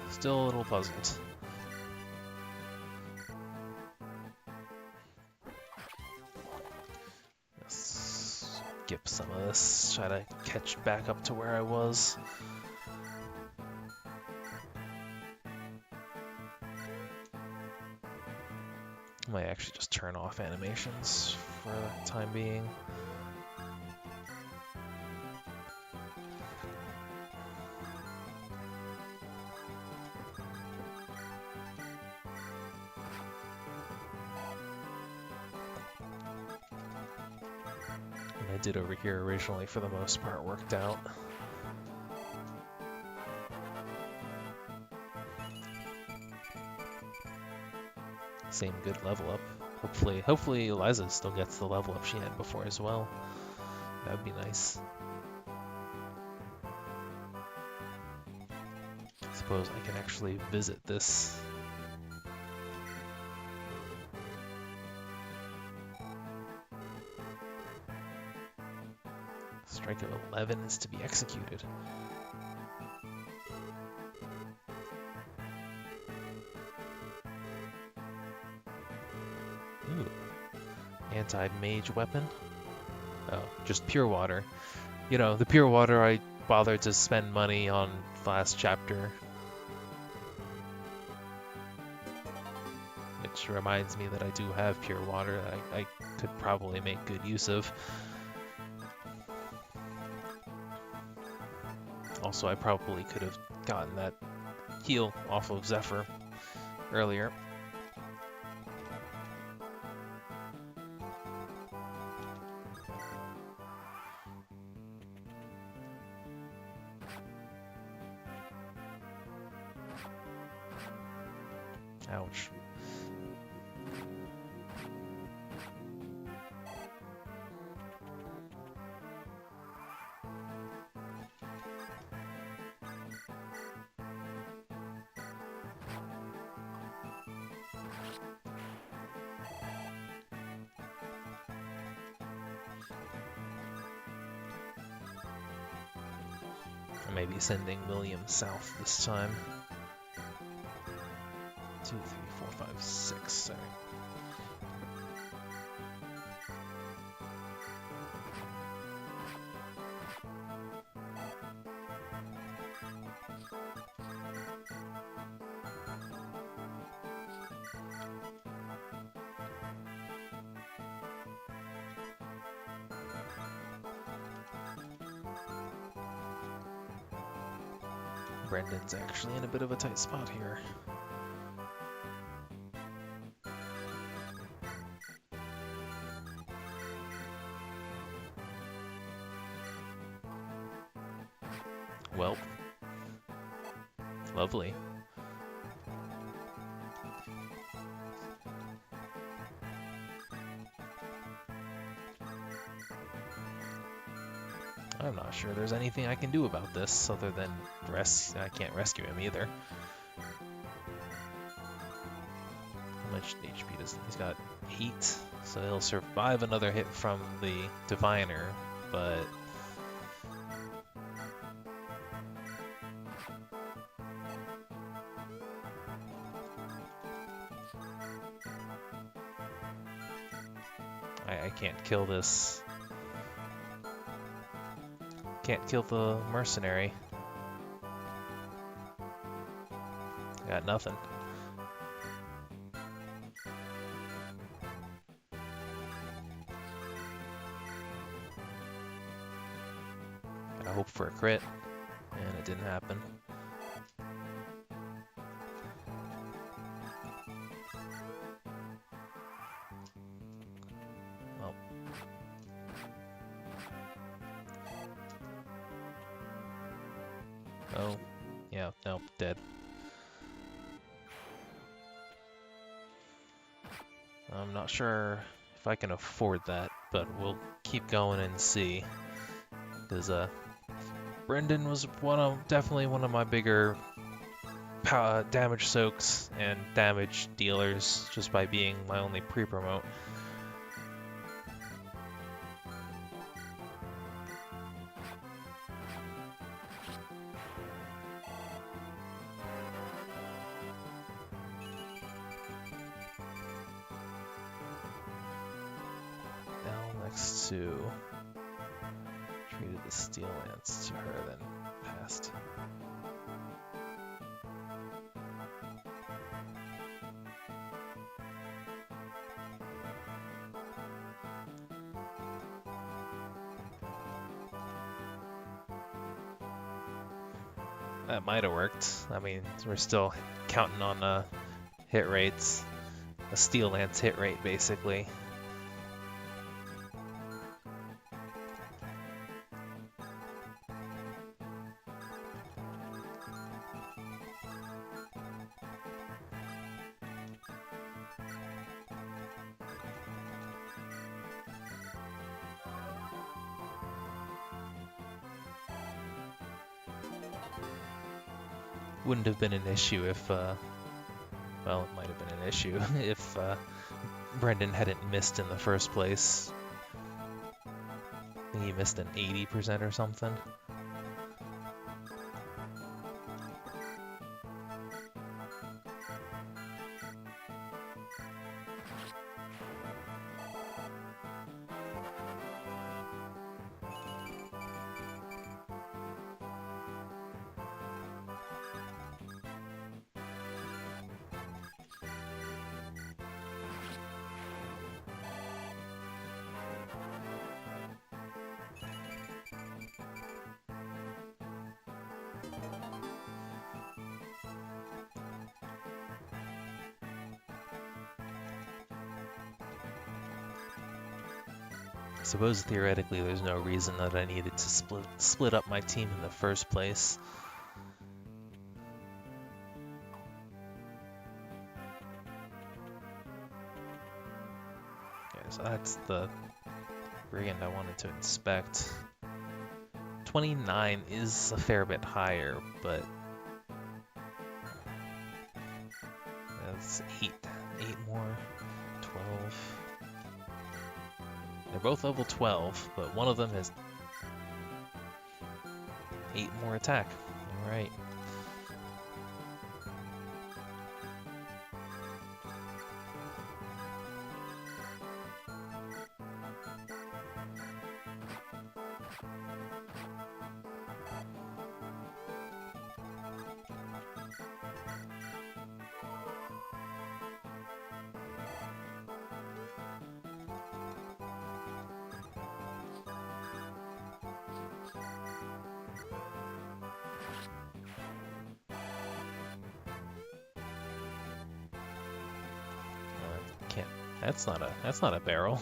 Still a little puzzled. Let's skip some of this, try to catch back up to where I was. I might actually just turn off animations for the time being. I did over here originally, for the most part, worked out. Same good level up. Hopefully Eliza still gets the level up she had before as well. That would be nice. I suppose I can actually visit this. Strike of 11 is to be executed. Ooh. Anti-mage weapon? Oh, just pure water. You know, the pure water I bothered to spend money on last chapter. Which reminds me that I do have pure water that I could probably make good use of. Also, I probably could have gotten that heal off of Zephyr earlier. Ouch. maybe sending William south this time. 2, 3, 4, 5, 6. Sorry. Brendan's actually in a bit of a tight spot here. Well, lovely. I'm not sure there's anything I can do about this other than I can't rescue him either. How much HP does he's got? 8, so he'll survive another hit from the Diviner, but I can't kill this. Can't kill the mercenary. Got nothing. Gotta hope for a crit, and it didn't happen. Well. Oh, yeah, nope, dead. I'm not sure if I can afford that, but we'll keep going and see. Because Brendan was definitely one of my bigger damage soaks and damage dealers just by being my only pre-promote. To traded the steel lance to her, then passed. That might have worked. I mean, we're still counting on hit rates, a steel lance hit rate basically. Wouldn't have been an issue if, well, it might have been an issue if Brendan hadn't missed in the first place. I think he missed an 80% or something. I suppose theoretically there's no reason that I needed to split up my team in the first place. Okay, so that's the brigand I wanted to inspect. 29 is a fair bit higher, but that's 8 more, 12. They're both level 12, but one of them is 8 more attack. Alright. Can't. That's not a barrel.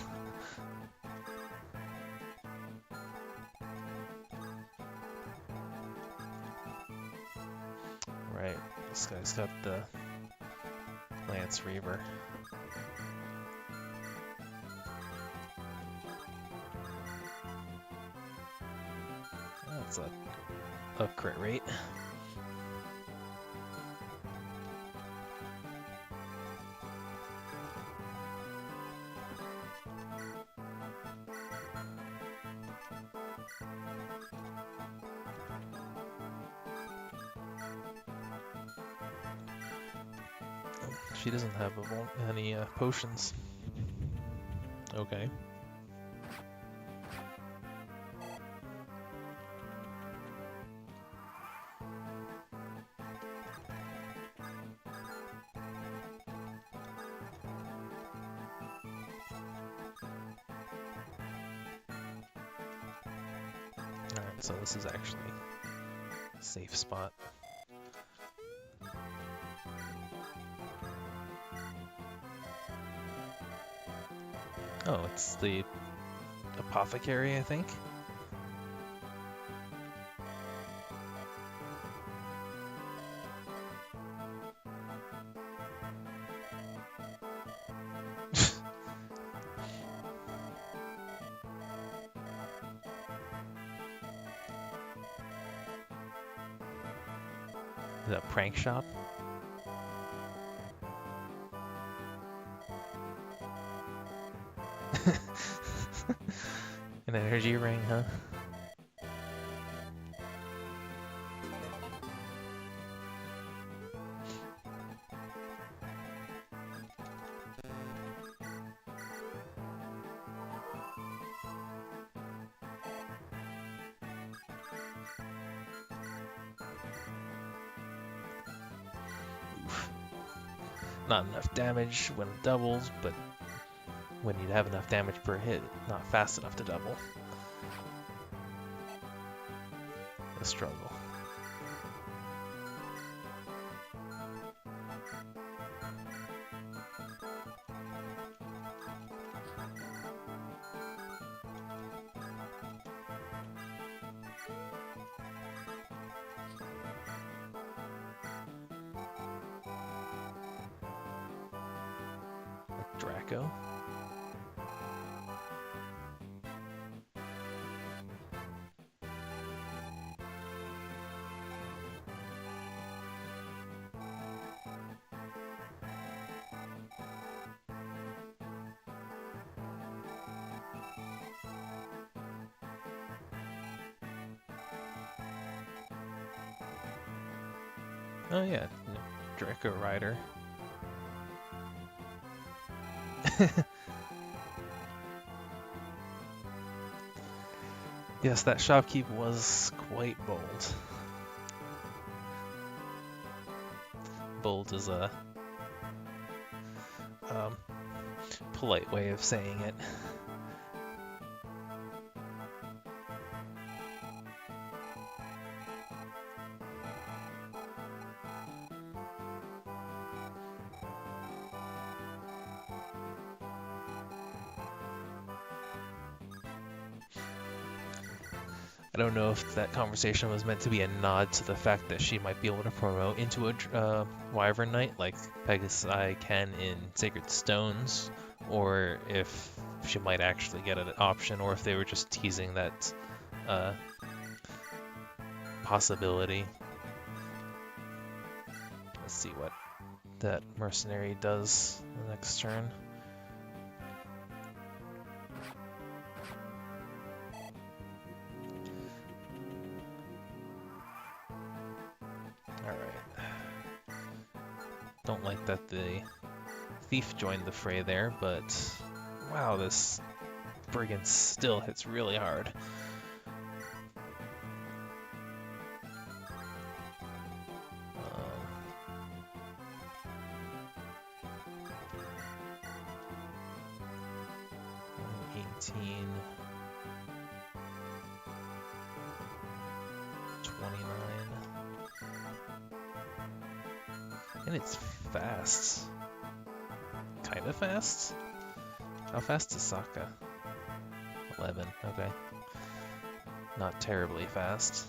Right. This guy's got the Lance Reaver. That's a crit rate. She doesn't have any potions. Okay. Alright, so this is actually a safe spot. Oh, it's the apothecary, I think. Is that a prank shop? An energy ring, huh? Oof. Not enough damage when it doubles, but when you'd have enough damage per hit, not fast enough to double. A struggle. Draco. Oh yeah, Draco Rider. Yes, that shopkeep was quite bold. Bold is a polite way of saying it. I don't know if that conversation was meant to be a nod to the fact that she might be able to promote into a Wyvern Knight like Pegasi can in Sacred Stones, or if she might actually get an option, or if they were just teasing that possibility. Let's see what that mercenary does the next turn. Don't like that the thief joined the fray there, but wow, this brigand still hits really hard. $18, $29, and it's fast. Kind of fast? How fast is Saka? 11, okay. Not terribly fast.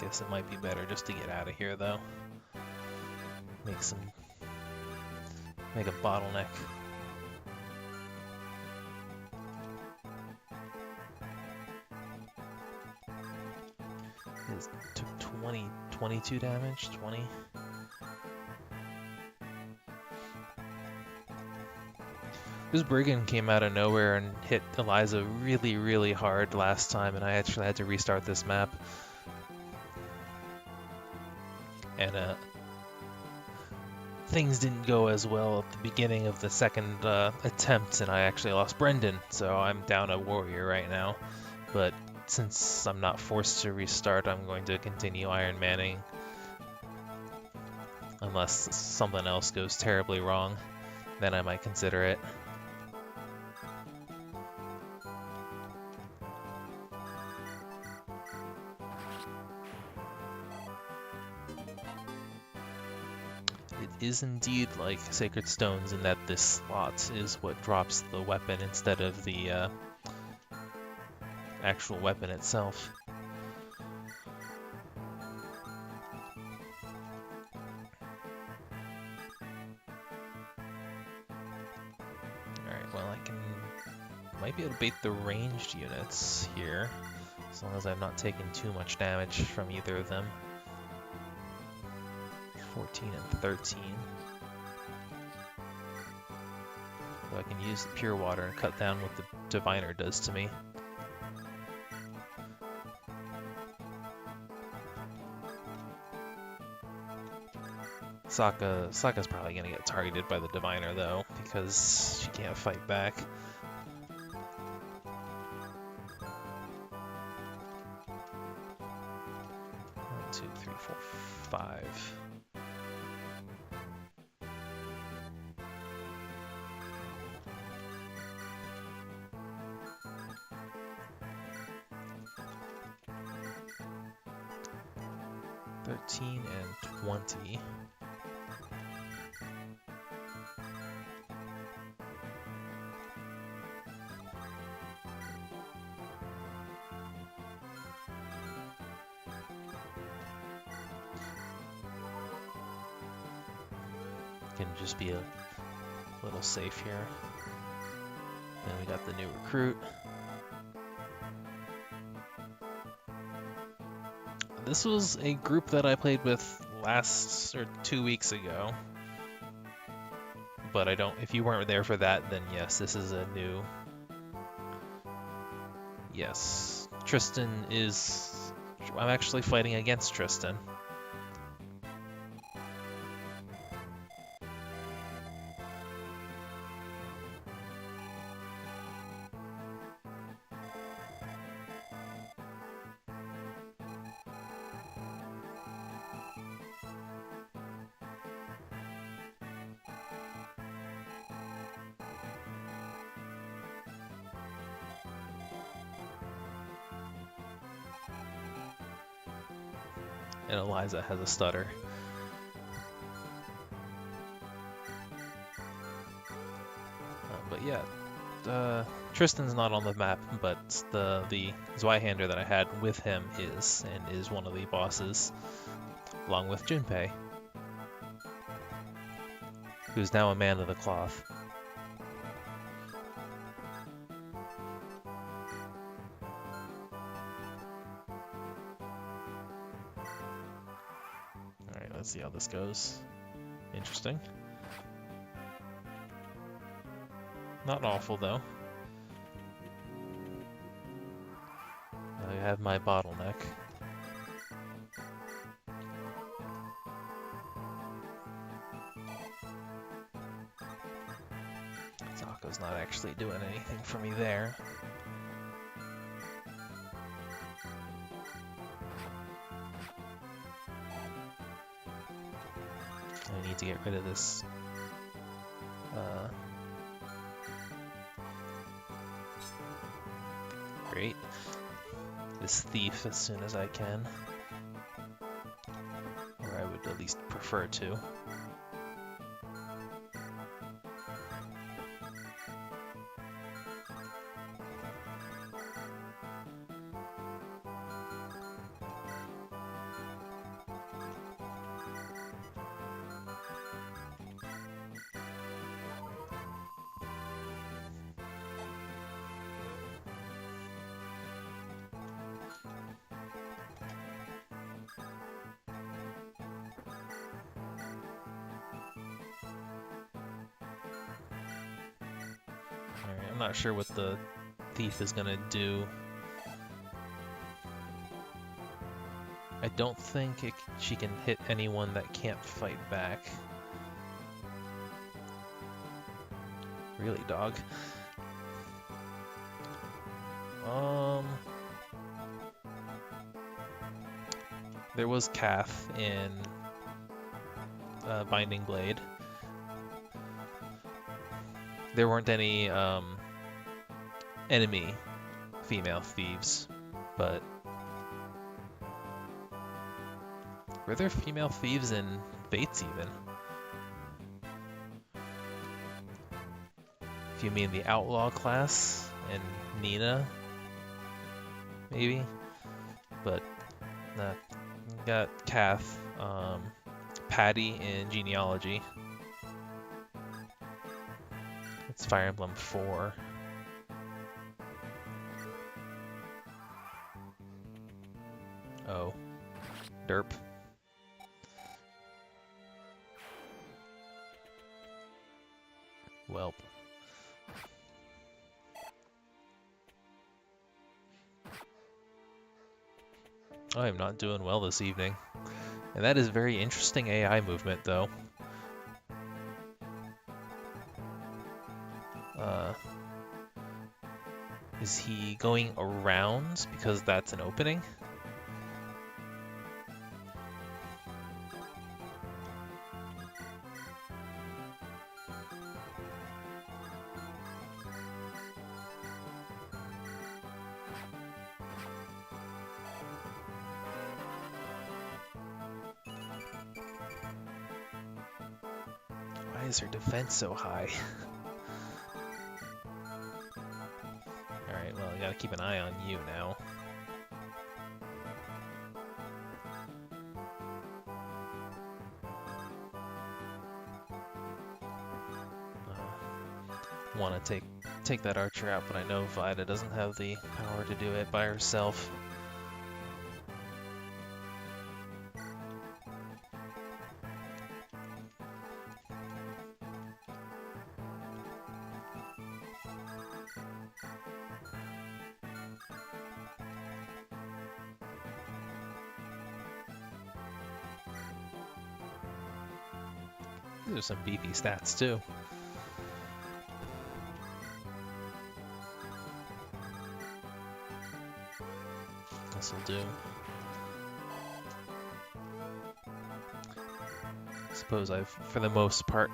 Guess it might be better just to get out of here though. Make a bottleneck. It took 22 damage, 20. This brigand came out of nowhere and hit Eliza really, really hard last time, and I actually had to restart this map. And things didn't go as well at the beginning of the second attempt, and I actually lost Brendan, so I'm down a warrior right now. But since I'm not forced to restart, I'm going to continue Iron Manning. Unless something else goes terribly wrong, then I might consider it. It is indeed like Sacred Stones in that this slot is what drops the weapon instead of the actual weapon itself. Alright, well I might be able to bait the ranged units here, as long as I'm not taking too much damage from either of them. 14 and 13. So I can use the pure water and cut down what the diviner does to me. Saka's probably gonna get targeted by the diviner though, because she can't fight back. One, two, three, four, 5. $13 and $20. Can just be a little safe here. Then we got the new recruit. This was a group that I played with 2 weeks ago. But if you weren't there for that, then yes, this is a new. Yes, I'm actually fighting against Tristan. And Eliza has a stutter. But yeah, Tristan's not on the map, but the Zweihander that I had with him is one of the bosses, along with Junpei, who's now a man of the cloth. Let's see how this goes. Interesting. Not awful though. I have my bottleneck. Saka's not actually doing anything for me there. I need to get rid of this great. This thief as soon as I can. Or I would at least prefer to. Alright, I'm not sure what the thief is gonna do. I don't think she can hit anyone that can't fight back. Really, dog? There was Kath in Binding Blade. There weren't any enemy female thieves, but were there female thieves in Fates even? If you mean the outlaw class and Nina, maybe, but got Kath, Patty in Genealogy. It's Fire Emblem 4. Oh. Derp. Welp. I am not doing well this evening. And that is very interesting AI movement, though. Is he going around because that's an opening? Why is her defense so high? Alright, well, I gotta keep an eye on you now. Want to take that archer out, but I know Vaida doesn't have the power to do it by herself. These are some beefy stats too. This'll do. I suppose I've, for the most part,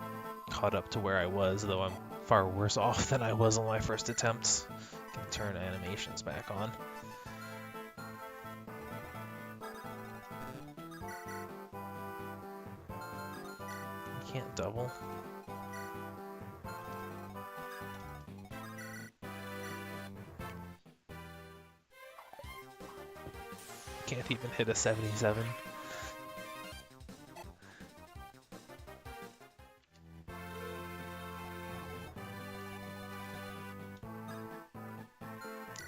caught up to where I was, though I'm far worse off than I was on my first attempts. Can turn animations back on. Can't double. Can't even hit a 77.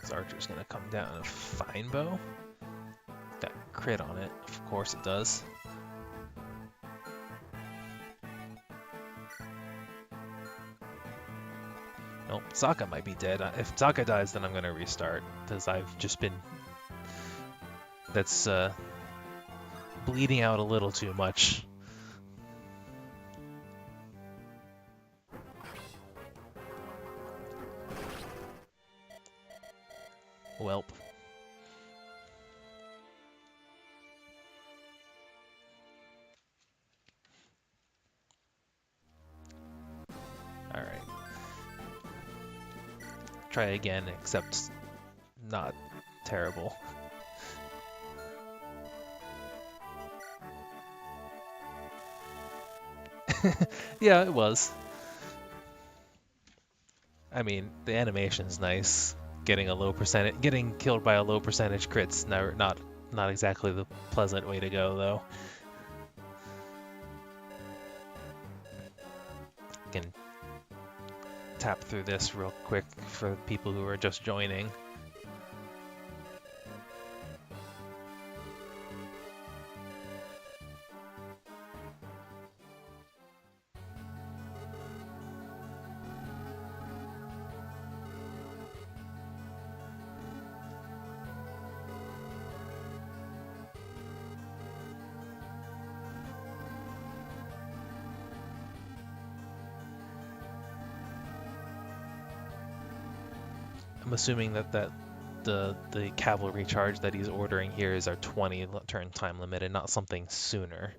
This archer's gonna come down a fine bow. Got crit on it, of course it does. Saka might be dead. If Saka dies, then I'm going to restart, because I've just been that's bleeding out a little too much. Welp. Alright. Try again, except not terrible. Yeah, it was. I mean, the animation's nice. Getting killed by a low percentage crit's not exactly the pleasant way to go, though. Can tap through this real quick for people who are just joining. I'm assuming that the cavalry charge that he's ordering here is our 20 turn time limit and not something sooner.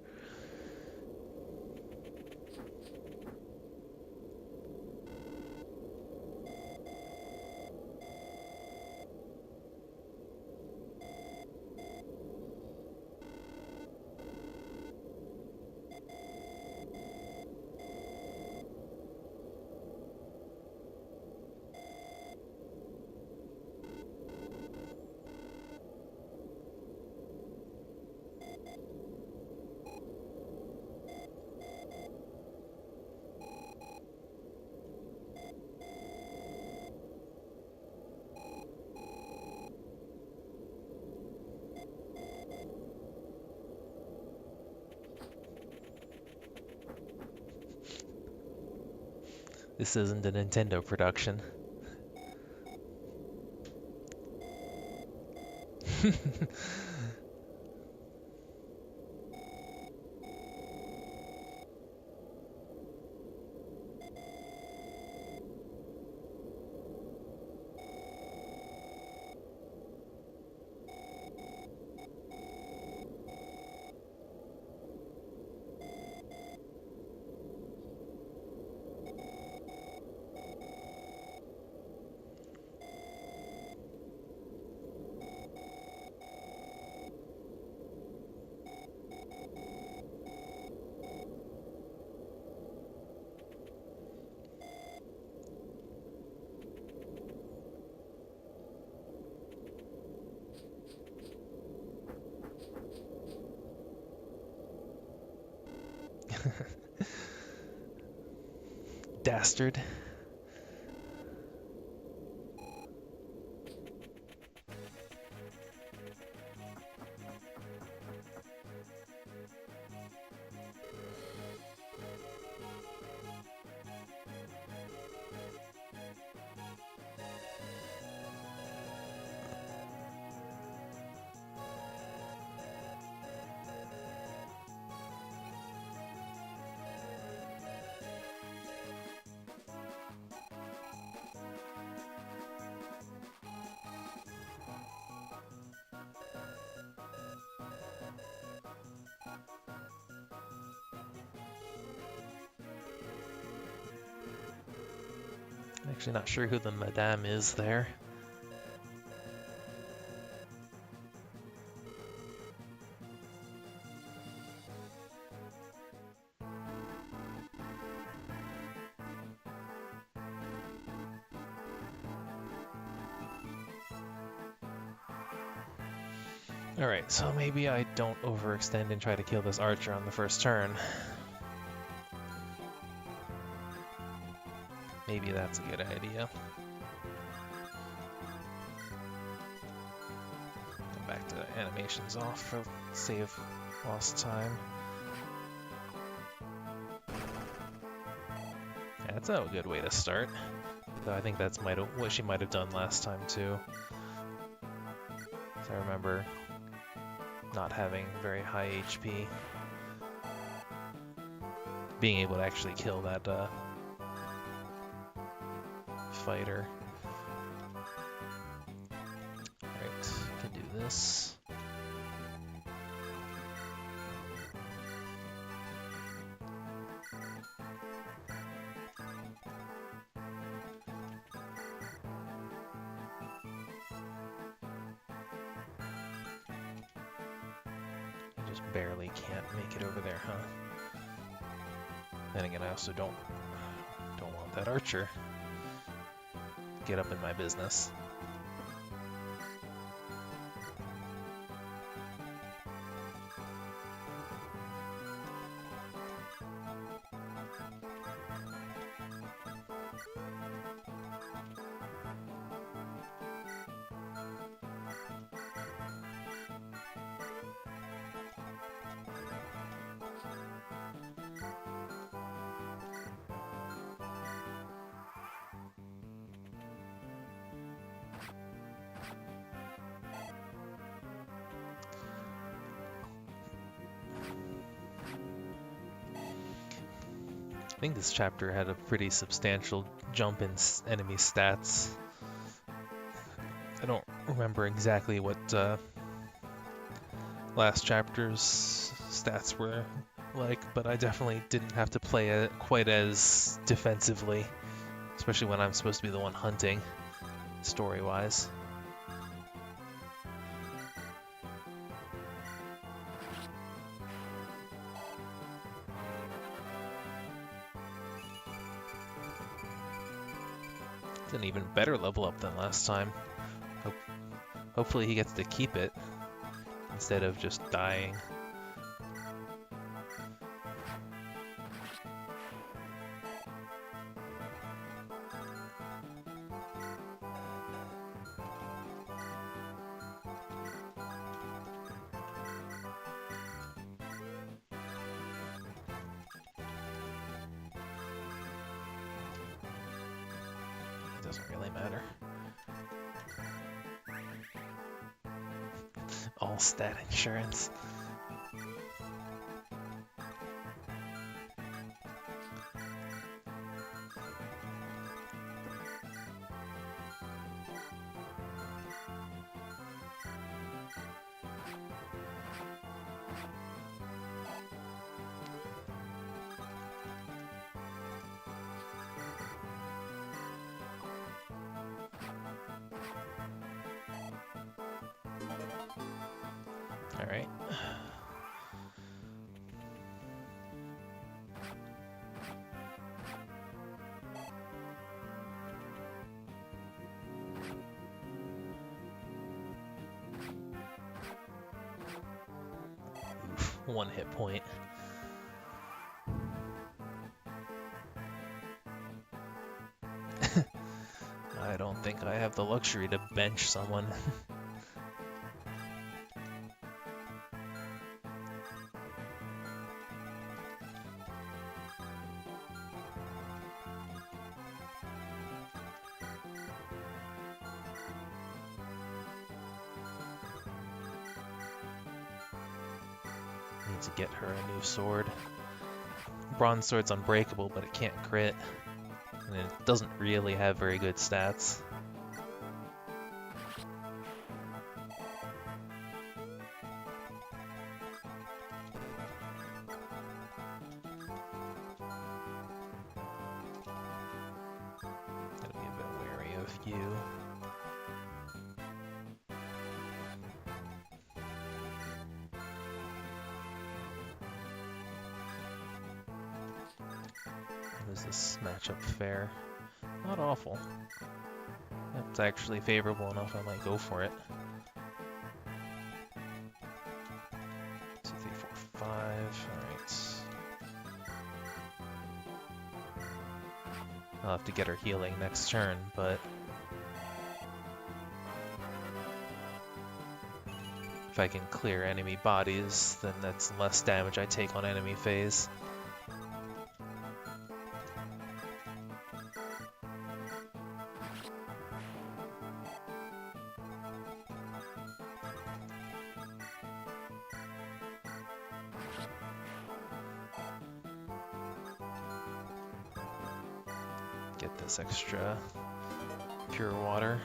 This isn't a Nintendo production. Dastard. Actually not sure who the madame is there. Alright, so maybe I don't overextend and try to kill this archer on the first turn. Maybe that's a good idea. Go back to animations off for save lost time. Yeah, that's a good way to start. Though I think that's what she might have done last time too. So I remember not having very high HP. Being able to actually kill that fighter. Alright, can do this. Just barely can't make it over there, huh? Then again, I also don't want that archer to get up in my business. I think this chapter had a pretty substantial jump in enemy stats. I don't remember exactly what last chapter's stats were like, but I definitely didn't have to play it quite as defensively, especially when I'm supposed to be the one hunting, story-wise. It's an even better level up than last time. Hopefully he gets to keep it instead of just dying. Doesn't really matter. All stat insurance. All right. Oof, 1 hit point. I don't think I have the luxury to bench someone. Need to get her a new sword. Bronze sword's unbreakable, but it can't crit. And it doesn't really have very good stats. Gotta be a bit wary of you. Is this matchup fair? Not awful. It's actually favorable enough, I might go for it. 2, 3, 4, 5. Alright. I'll have to get her healing next turn, but if I can clear enemy bodies, then that's less damage I take on enemy phase. get this extra pure water.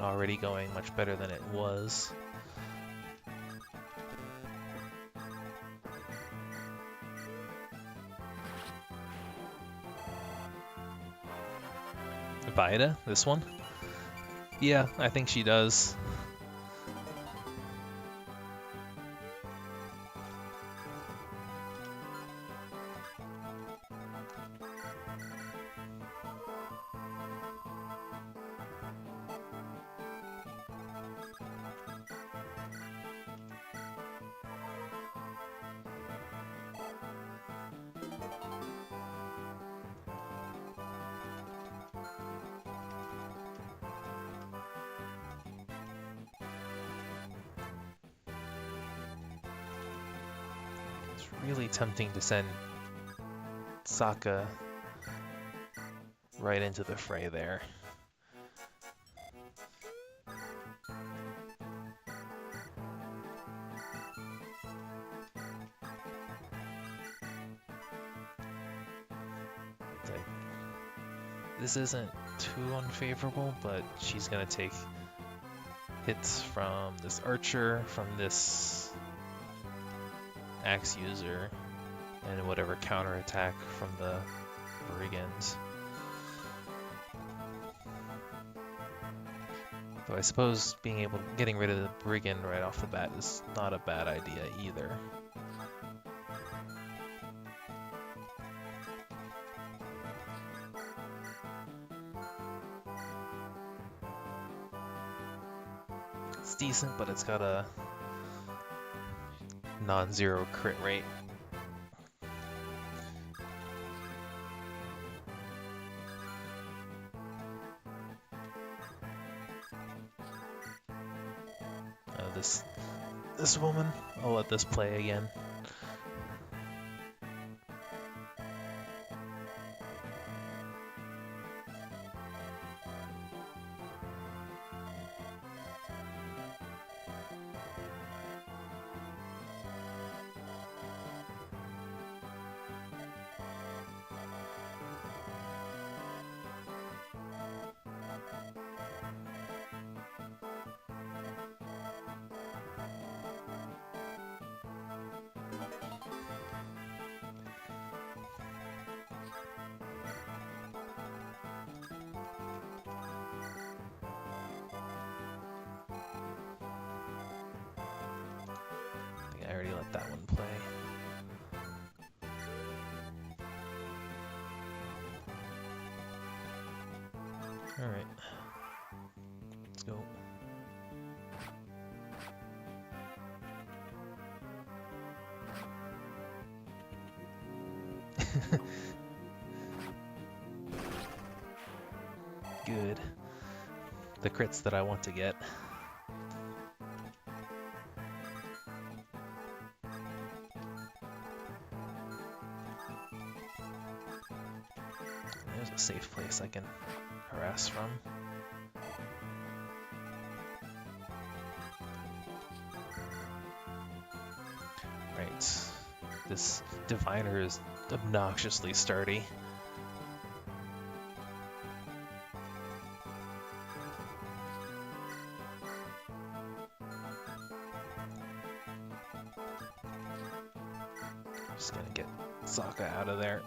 Already going much better than it was. Vaida, this one? Yeah, I think she does. Really tempting to send Saka right into the fray there. Like, this isn't too unfavorable, but she's gonna take hits from this archer, from this axe user, and whatever counterattack from the brigands. Though I suppose getting rid of the brigand right off the bat is not a bad idea either. It's decent, but it's got a non-zero crit rate. This woman, I'll let this play again. I already let that one play. Alright. Let's go. Good. The crits that I want to get. There's a safe place I can harass from. Right. This diviner is obnoxiously sturdy. Just gonna get Saka out of there.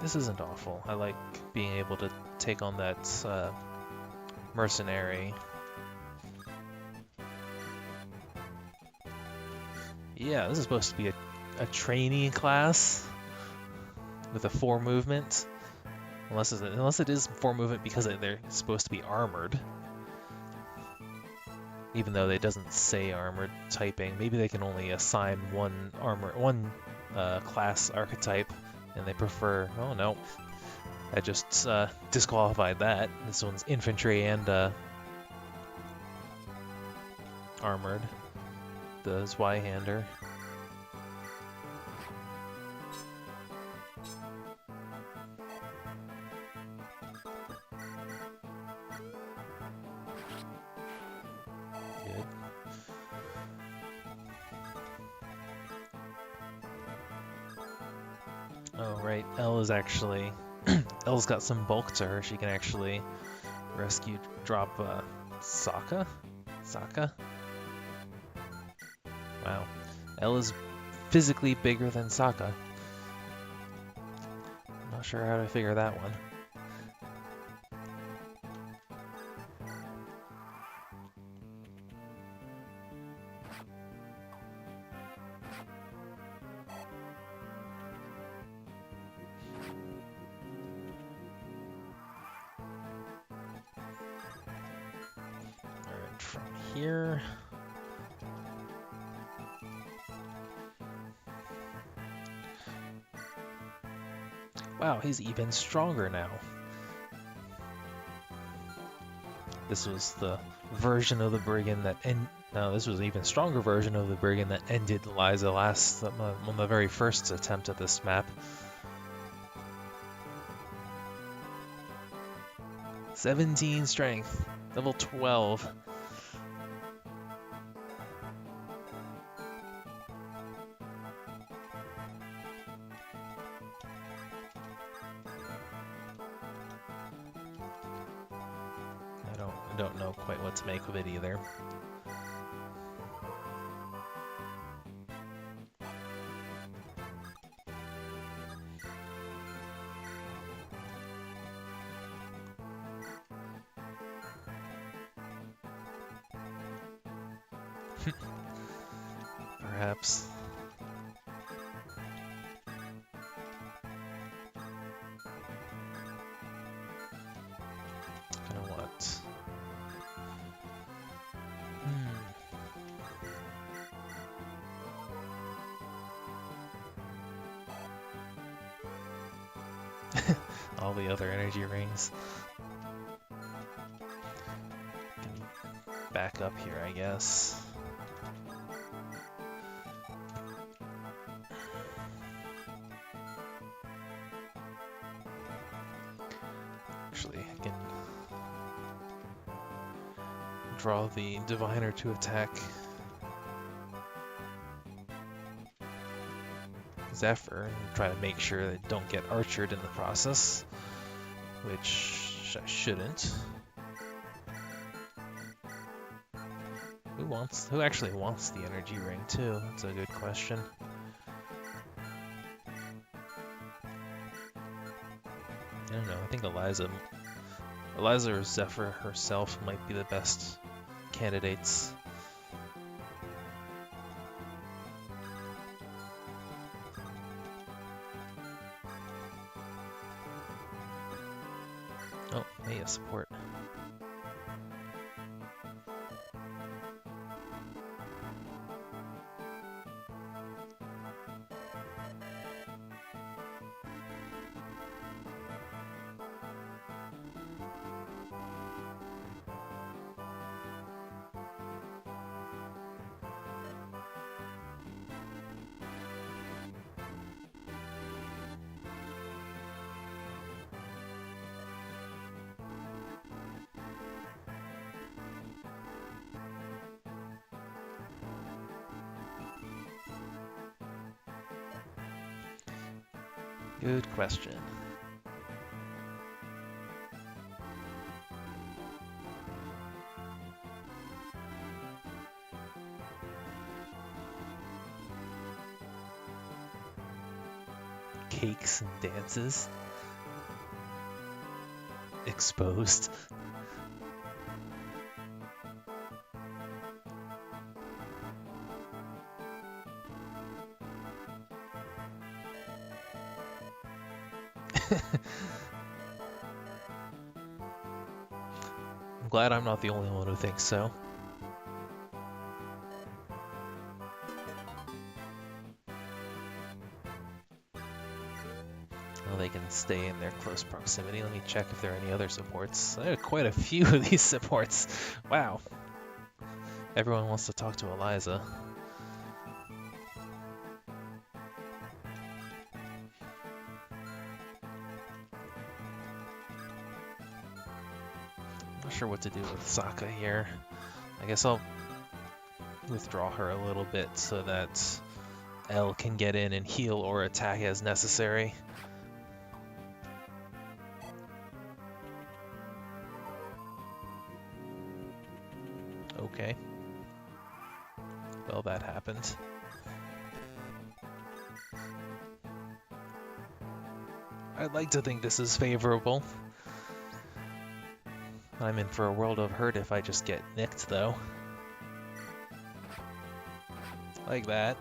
This isn't awful. I like being able to take on that mercenary. Yeah, this is supposed to be a trainee class with a 4 movement. Unless it is 4 movement because they're supposed to be armored. Even though it doesn't say armored typing, maybe they can only assign one class archetype, and they prefer. Oh no, I just disqualified that. This one's infantry and armored. the Zweihander. Good. Oh, right. Elle is actually... Elle's got some bulk to her. She can actually drop Saka? Saka? Wow. Elle is physically bigger than Saka. I'm not sure how to figure that one. Alright, from here... Wow, he's even stronger now. This was the version of the brigand that no, this was an even stronger version of the brigand that ended Eliza on the very first attempt at this map. 17 strength, level 12. I don't know quite what to make of it either. Perhaps. Gonna what? All the other energy rings. Back up here, I guess. Actually, I can draw the diviner to attack Zephyr and try to make sure that I don't get archered in the process, which I shouldn't. Who actually wants the energy ring too? That's a good question. I don't know, I think Eliza or Zephyr herself might be the best candidates. Oh, hey, a support. Good question. Cakes and dances. Exposed. I'm glad I'm not the only one who thinks so. Well, they can stay in their close proximity. Let me check if there are any other supports. There are quite a few of these supports. Wow. Everyone wants to talk to Eliza. Not sure what to do with Saka here. I guess I'll withdraw her a little bit so that L can get in and heal or attack as necessary. Okay. Well, that happened. I'd like to think this is favorable. I'm in for a world of hurt if I just get nicked, though. Like that.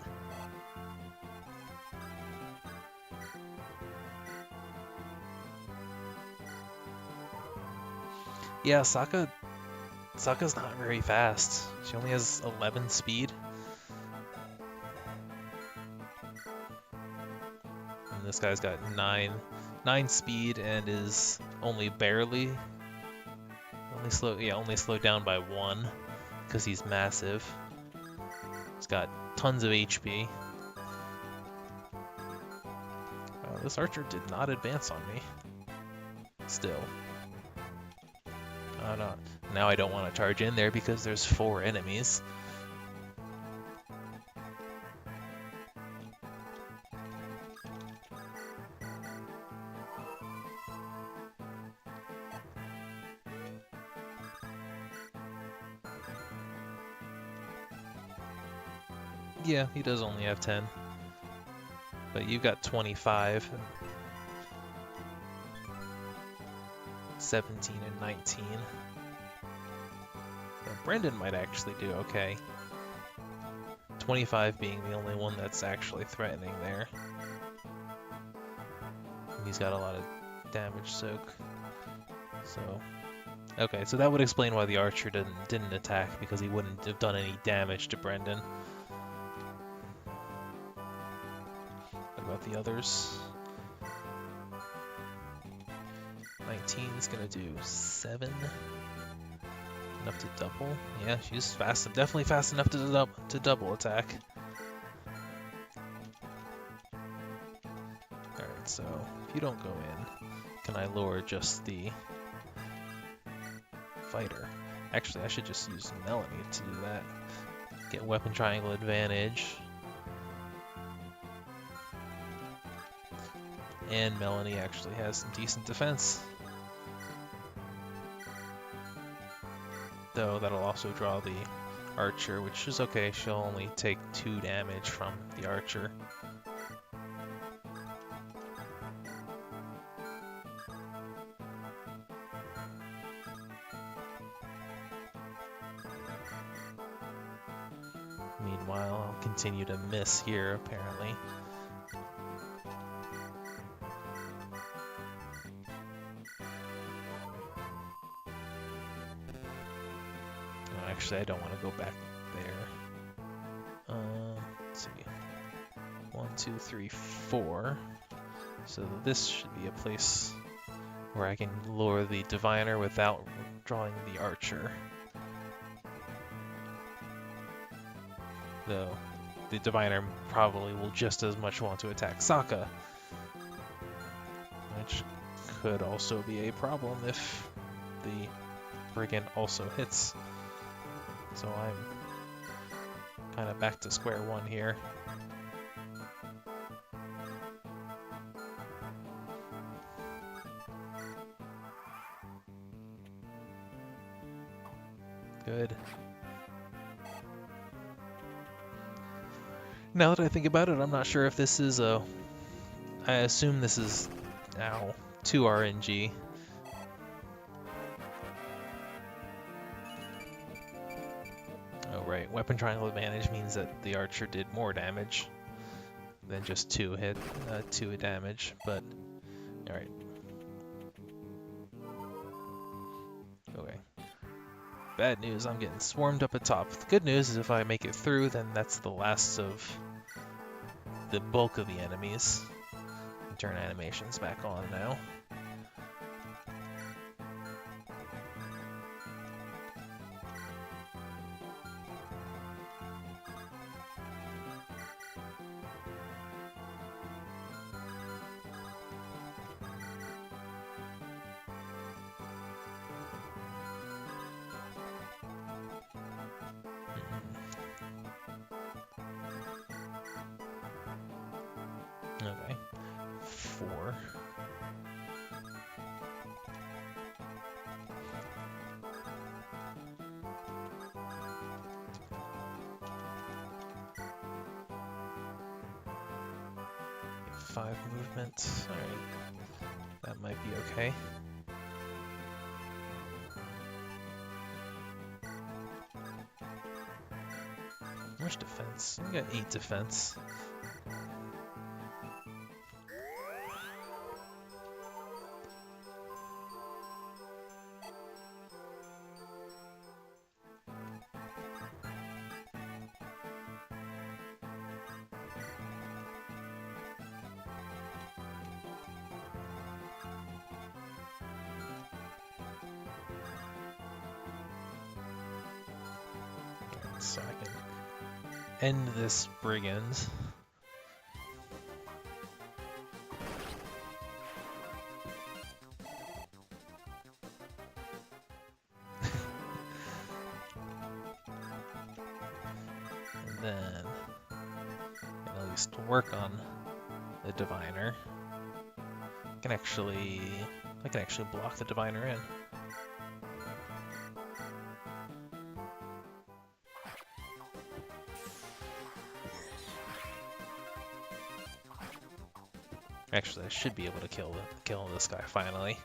Yeah, Saka's not very fast. She only has 11 speed. And this guy's got 9 speed and is only barely only slowed down by 1 because he's massive. He's got tons of HP. This archer did not advance on me. Still. Oh no. Now I don't want to charge in there because there's 4 enemies. Yeah, he does only have 10. But you've got 25. 17 and 19. Brendan might actually do okay. 25 being the only one that's actually threatening there. And he's got a lot of damage soak. So, okay, so that would explain why the archer didn't attack, because he wouldn't have done any damage to Brendan. What about the others? 19 is gonna do 7. Enough to double? Yeah, she's fast, definitely fast enough to double attack. Alright, so if you don't go in, can I lure just the fighter? Actually, I should just use Melanie to do that. Get weapon triangle advantage. And Melanie actually has some decent defense. Though that'll also draw the archer, which is okay. She'll only take 2 damage from the archer. Meanwhile, I'll continue to miss here, apparently. Actually, I don't want to go back there. Let's see. 1, 2, 3, 4. So this should be a place where I can lure the diviner without drawing the archer. Though the diviner probably will just as much want to attack Saka, which could also be a problem if the brigand also hits. So I'm kind of back to square one here. Good. Now that I think about it, I'm not sure if this is a... I assume this is now 2 RNG. Oh right, weapon triangle advantage means that the archer did more damage than just 2 damage, but alright. Okay. Bad news, I'm getting swarmed up atop. The good news is if I make it through, then that's the last of the bulk of the enemies. Turn animations back on now. Okay. 4. Five movement. Alright. That might be okay. How much defense? We got 8 defense. So I can end this brigand. And then at least work on the diviner. I can actually block the diviner in. Actually, I should be able to kill this guy finally.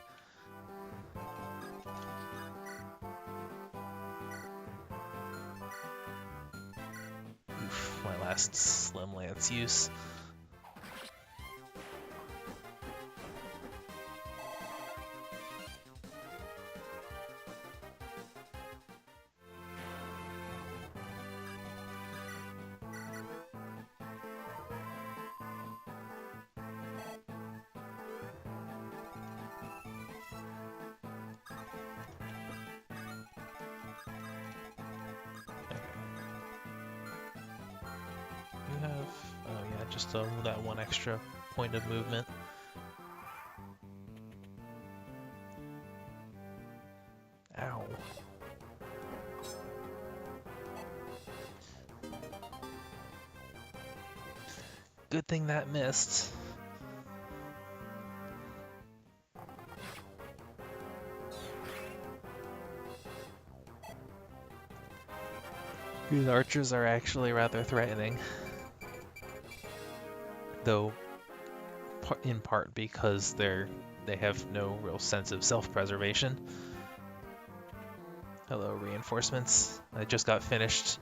Oof, my last slim lance use. You have, oh yeah, just that one extra point of movement. Ow. Good thing that missed. These archers are actually rather threatening. Though, in part because they have no real sense of self-preservation. Hello, reinforcements. I just got finished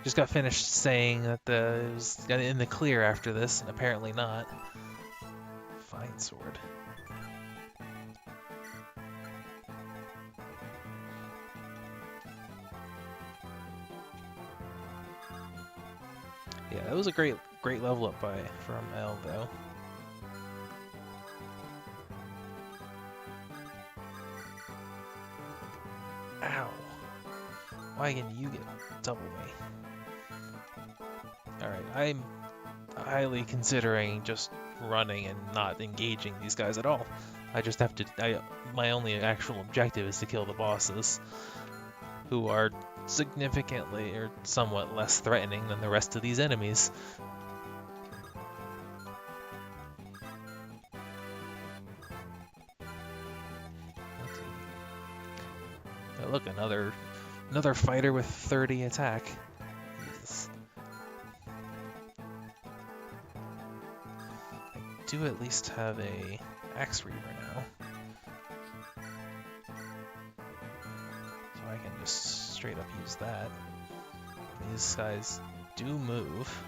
saying that it was in the clear after this, and apparently not. Fine sword. Yeah, that was a great level up from El though. Ow. Why can you get double me? Alright, I'm highly considering just running and not engaging these guys at all. I just have to, my only actual objective is to kill the bosses, who are significantly or somewhat less threatening than the rest of these enemies. Oh, look, another fighter with 30 attack. Jesus. I do at least have a Axe Reaver now, so I can just straight up use that. These guys do move.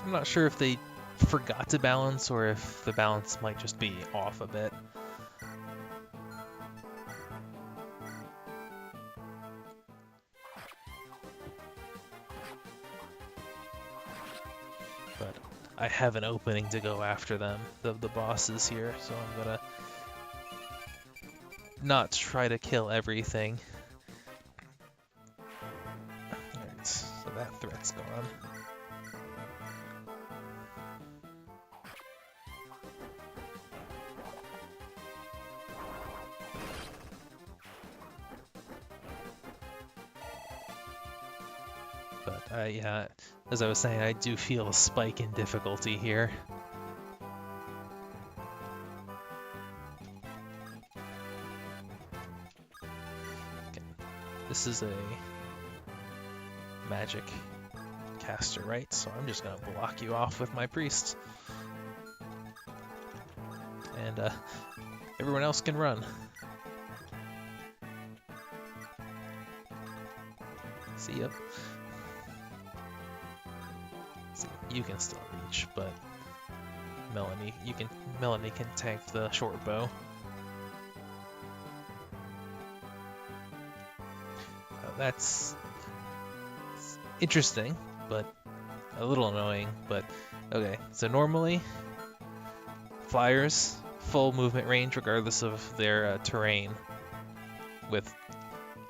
I'm not sure if they forgot to balance or if the balance might just be off a bit. But I have an opening to go after them, the bosses here, so I'm gonna not try to kill everything. Alright, so that threat's gone. But yeah, as I was saying, I do feel a spike in difficulty here. Okay. This is a magic caster, right? So I'm just gonna block you off with my priest. And everyone else can run. See ya. See, you can still reach, but Melanie can tank the short bow. That's interesting, but a little annoying. But okay, so normally flyers full movement range regardless of their terrain, with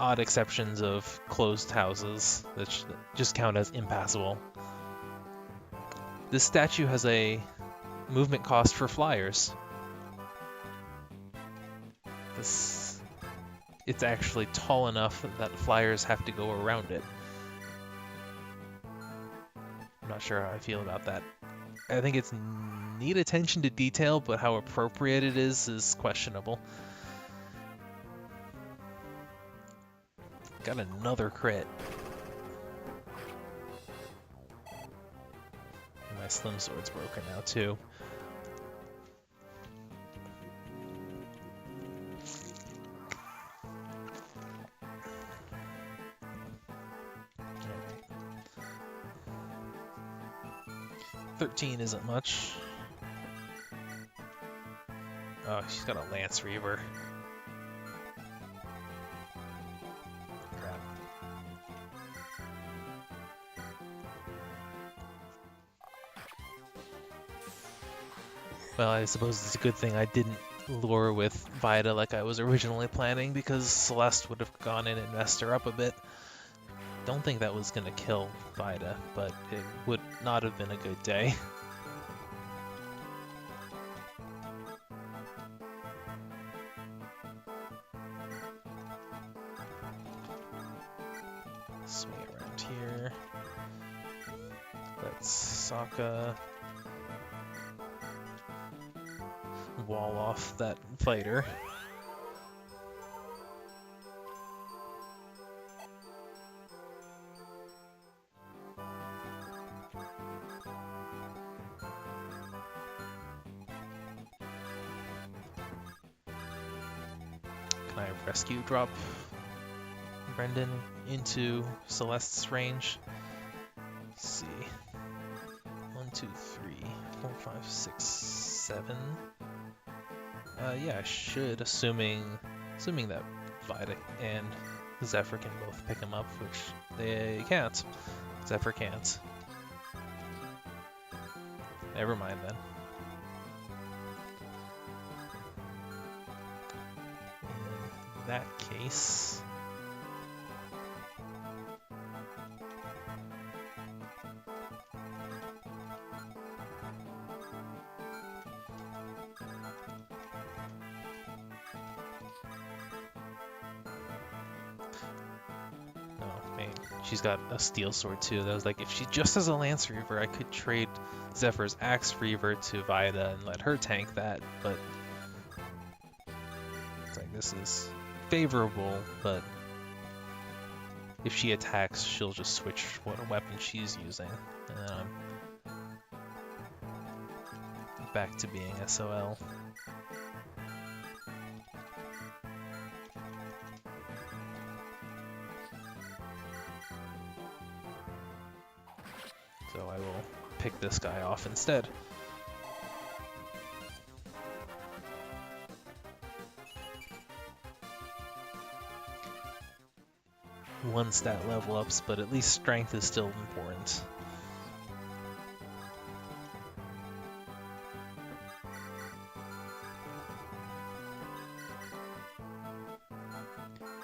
odd exceptions of closed houses that just count as impassable. This statue has a movement cost for flyers. It's actually tall enough that flyers have to go around it. I'm not sure how I feel about that. I think it's neat attention to detail, but how appropriate it is questionable. Got another crit. And my slim sword's broken now too. Alright. 13 isn't much. Oh, she's got a Lance Reaver. Well, I suppose it's a good thing I didn't lure with Vaida like I was originally planning, because Celeste would have gone in and messed her up a bit. Don't think that was going to kill Vaida, but it would not have been a good day. Swing around here. That's Saka. Wall off that fighter. Can I rescue drop Brendan into Celeste's range? Let's see. 1, 2, 3, 4, 5, 6, 7. Yeah, I should, assuming that Vaida and Zephyr can both pick him up, which they can't. Zephyr can't. Never mind then. In that case... She's got a steel sword too. That was like, if she just has a Lance Reaver, I could trade Zephyr's Axe Reaver to Vaida and let her tank that, but it's like, this is favorable, but if she attacks, she'll just switch what weapon she's using, and then I'm back to being SOL. So I will pick this guy off instead. One stat level ups, but at least strength is still important.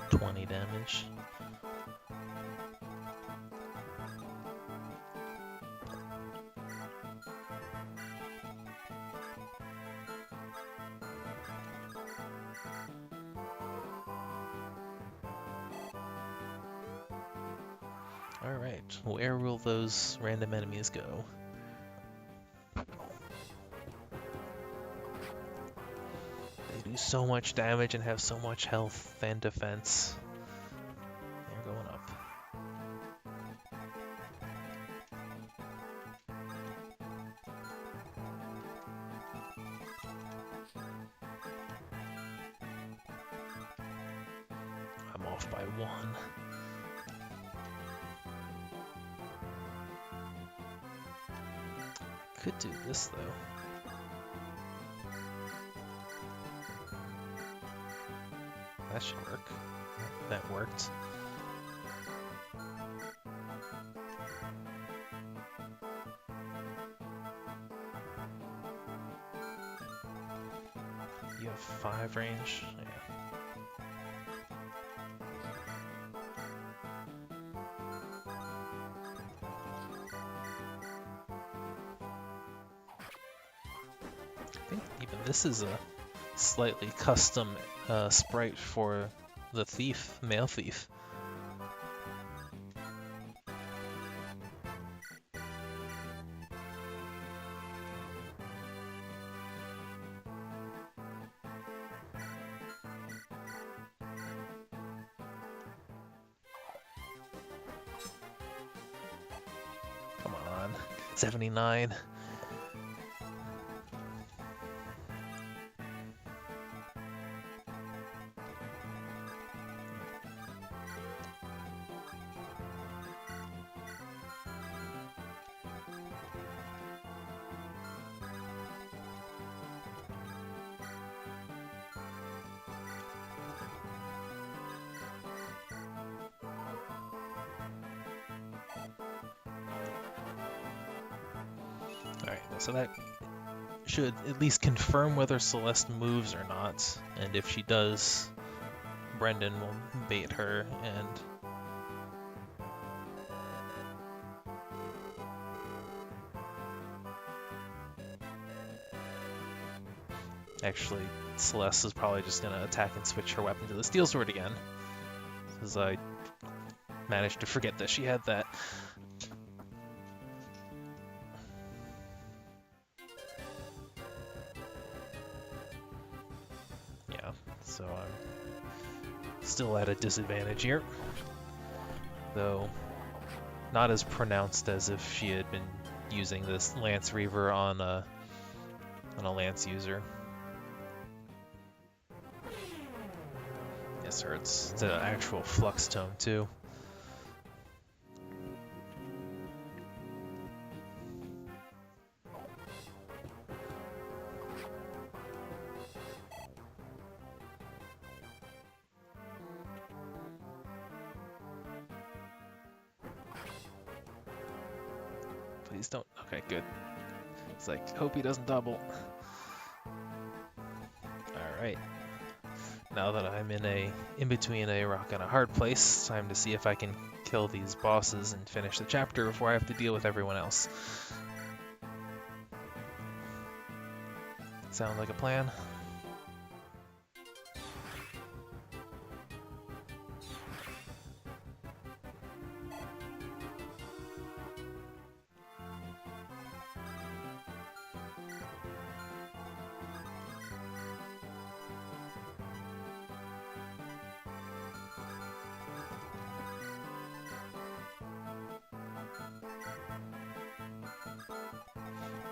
$20 damage. Alright, where will those random enemies go? They do so much damage and have so much health and defense. They're going up. I'm off by 1. Could do this though. That should work. That worked. You have 5 range? Yeah. I think even this is a slightly custom sprite for the thief, male thief. Come on, 79. Alright, so that should at least confirm whether Celeste moves or not, and if she does, Brendan will bait her, and actually Celeste is probably just going to attack and switch her weapon to the steel sword again, because I managed to forget that she had that. So I'm still at a disadvantage here, though not as pronounced as if she had been using this Lance Reaver on a Lance user. Yes, sir, it's an actual flux tome too. Please don't. Okay, good. It's like, hope he doesn't double. Alright. Now that I'm in between a rock and a hard place, time to see if I can kill these bosses and finish the chapter before I have to deal with everyone else. Sound like a plan?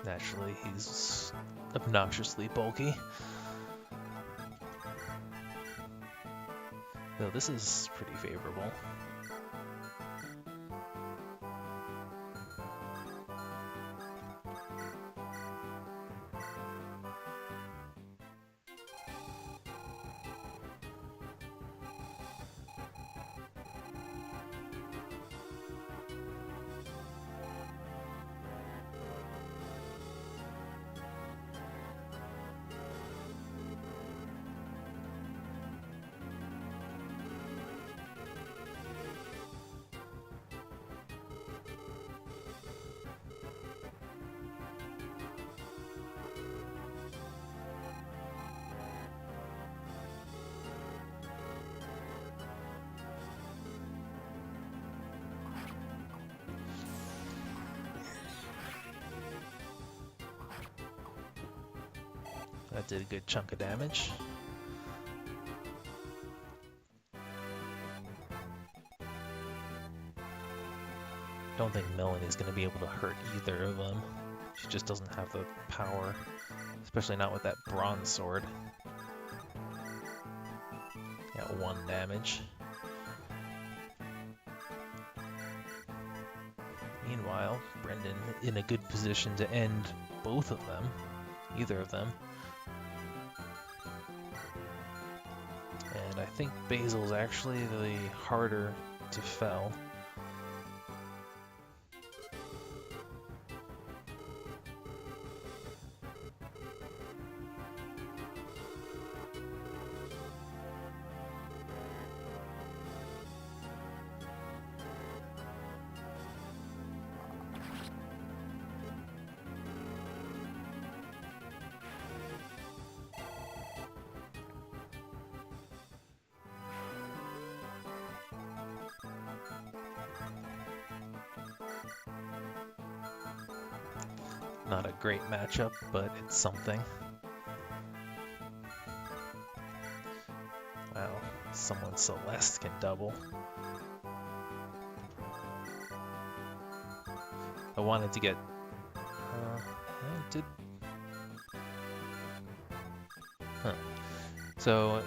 Naturally, he's obnoxiously bulky. Though this is pretty favorable. That did a good chunk of damage. Don't think Melanie's going to be able to hurt either of them. She just doesn't have the power, especially not with that bronze sword. Got 1 damage. Meanwhile, Brendan in a good position to end both of them, either of them. And I think Basil's actually the harder to fell. Not a great matchup, but it's something. Wow, someone Celeste can double. I wanted to get... it did... Huh. So,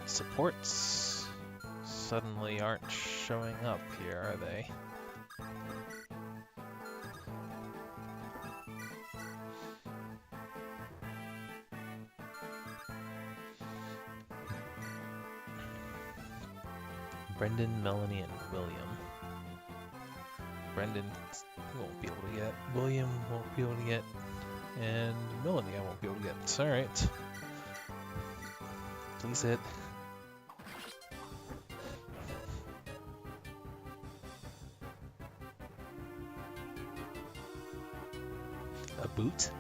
supports suddenly aren't showing up here, are they? Brendan, Melanie, and William. Brendan won't be able to get. William won't be able to get. And Melanie I won't be able to get. Alright. Please hit. A boot?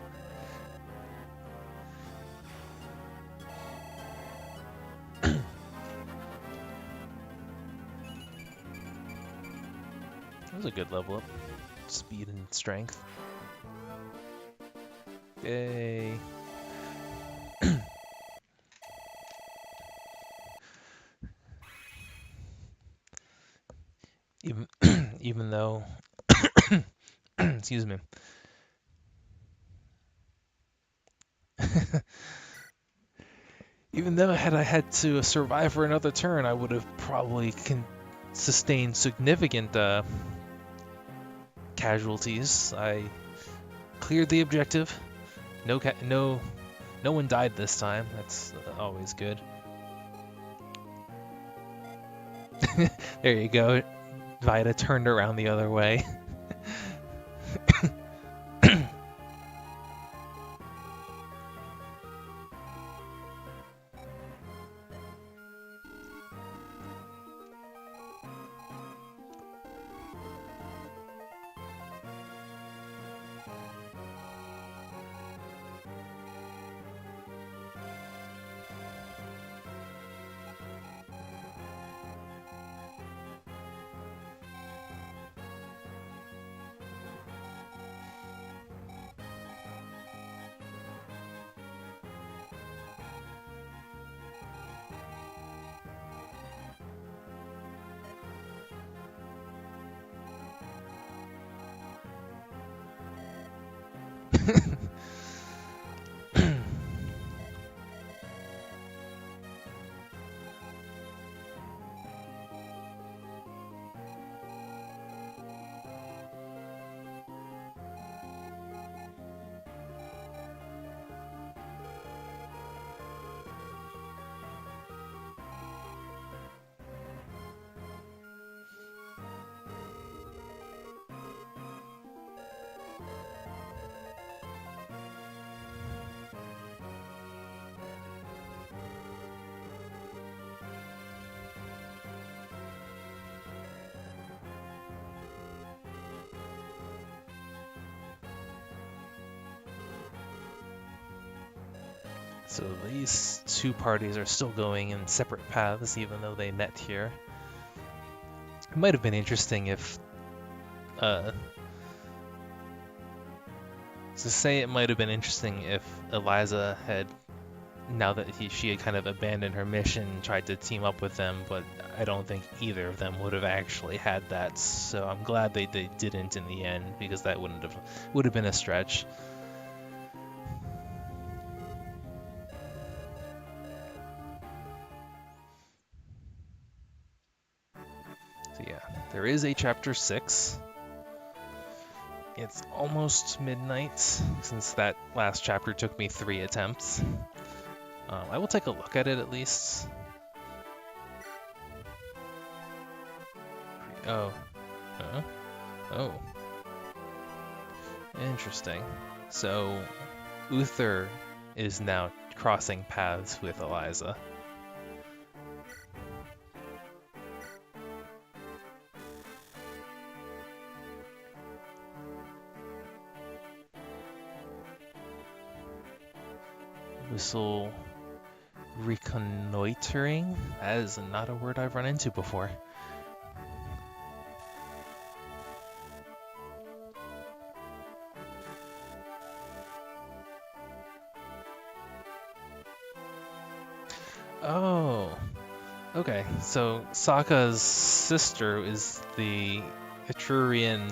That was a good level up. Speed and strength. Yay. Even though excuse me. Even though had I had to survive for another turn, I would have probably sustained significant casualties. I cleared the objective. No one died this time. That's always good. There you go. Vaida turned around the other way. So these two parties are still going in separate paths, even though they met here. It might have been interesting if To say it might have been interesting if Eliza had, now that she had kind of abandoned her mission, tried to team up with them, but I don't think either of them would have actually had that. So I'm glad they didn't in the end, because that would have been a stretch. So yeah, there is a chapter 6. It's almost midnight, since that last chapter took me 3 attempts. I will take a look at it at least. Oh. Huh? Oh. Interesting. So, Uther is now crossing paths with Eliza. Whistle reconnoitering? That is not a word I've run into before. Oh, okay. So Saka's sister is the Etrurian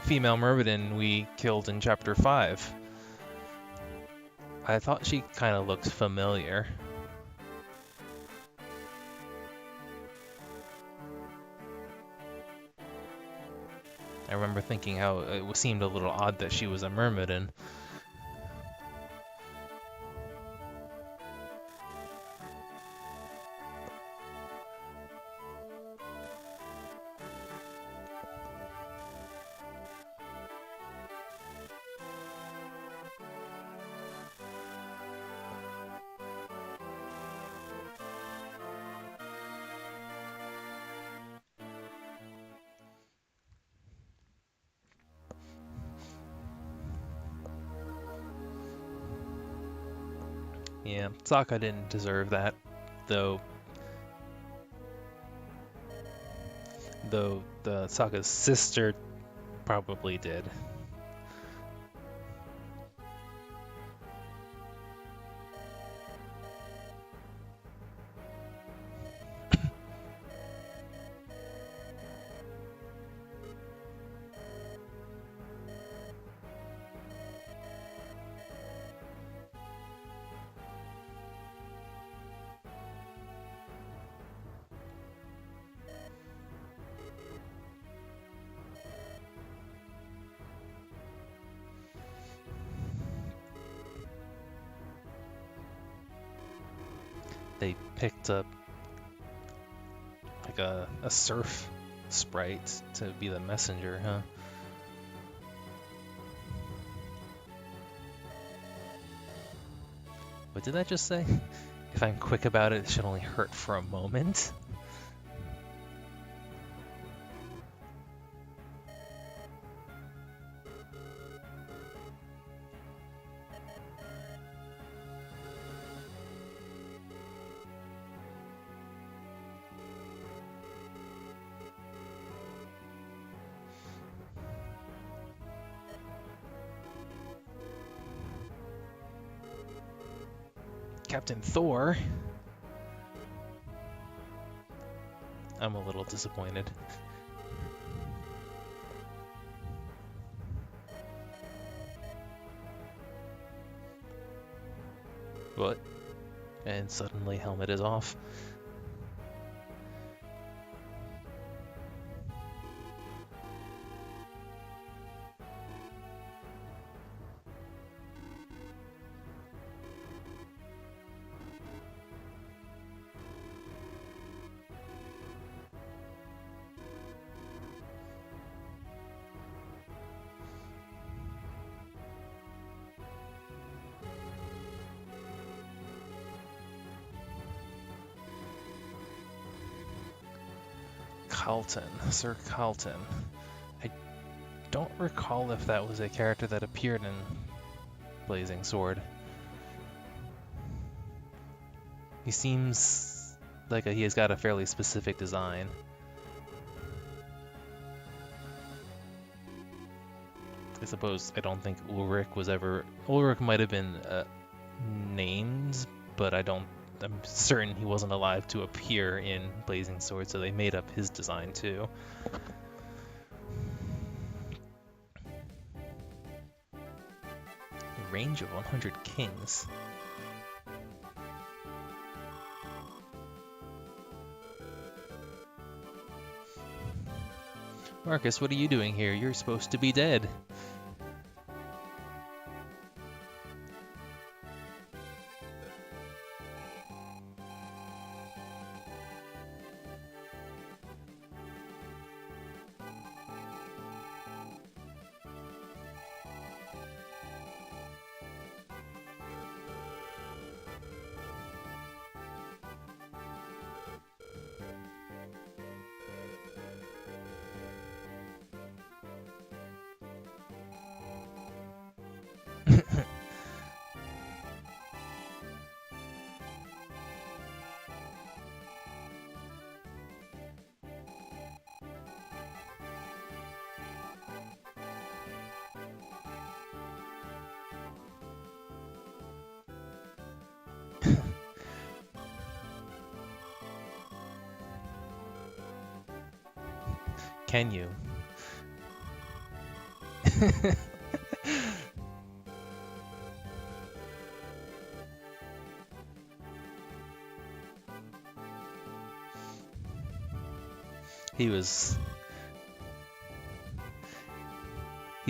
female Myrmidon we killed in chapter 5. I thought she kind of looked familiar. I remember thinking how it seemed a little odd that she was a Myrmidon. Yeah, Saka didn't deserve that, though the Saka's sister probably did. They picked up like a surf sprite to be the messenger, huh? What did that just say? If I'm quick about it, it should only hurt for a moment. Captain Thor. I'm a little disappointed. What? And suddenly helmet is off. Carlton, Sir Carlton. I don't recall if that was a character that appeared in Blazing Sword. He seems like he has got a fairly specific design. I suppose I don't think Ulrich was ever... Ulrich might have been named, but I'm certain he wasn't alive to appear in Blazing Sword, so they made up his design too. A range of 100 kings. Marcus, what are you doing here? You're supposed to be dead. Can you? He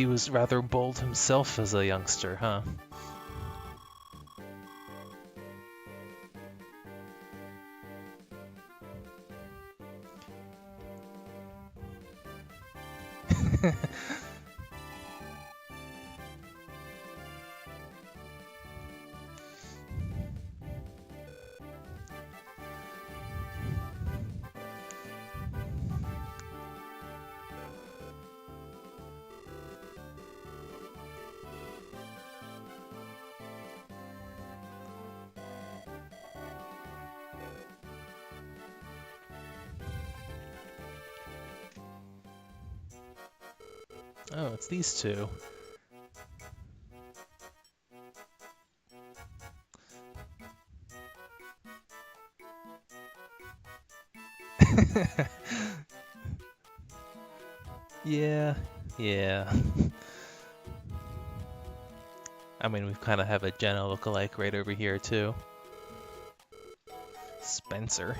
was rather bold himself as a youngster, huh? Oh, it's these two. Yeah. I mean, we kind of have a Jenna lookalike right over here, too. Spencer.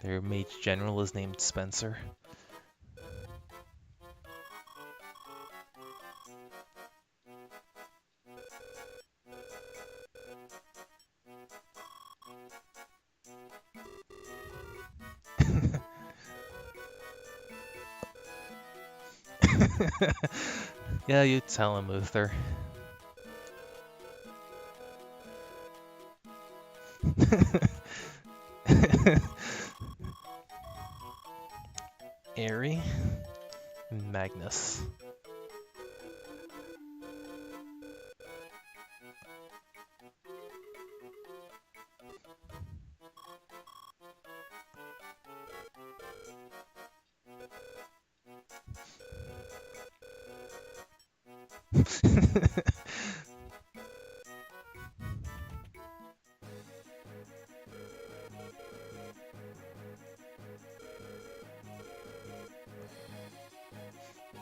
Their mage general is named Spencer. Yeah, you tell him, Uther. Airy. Magnus.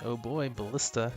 Oh boy, Ballista.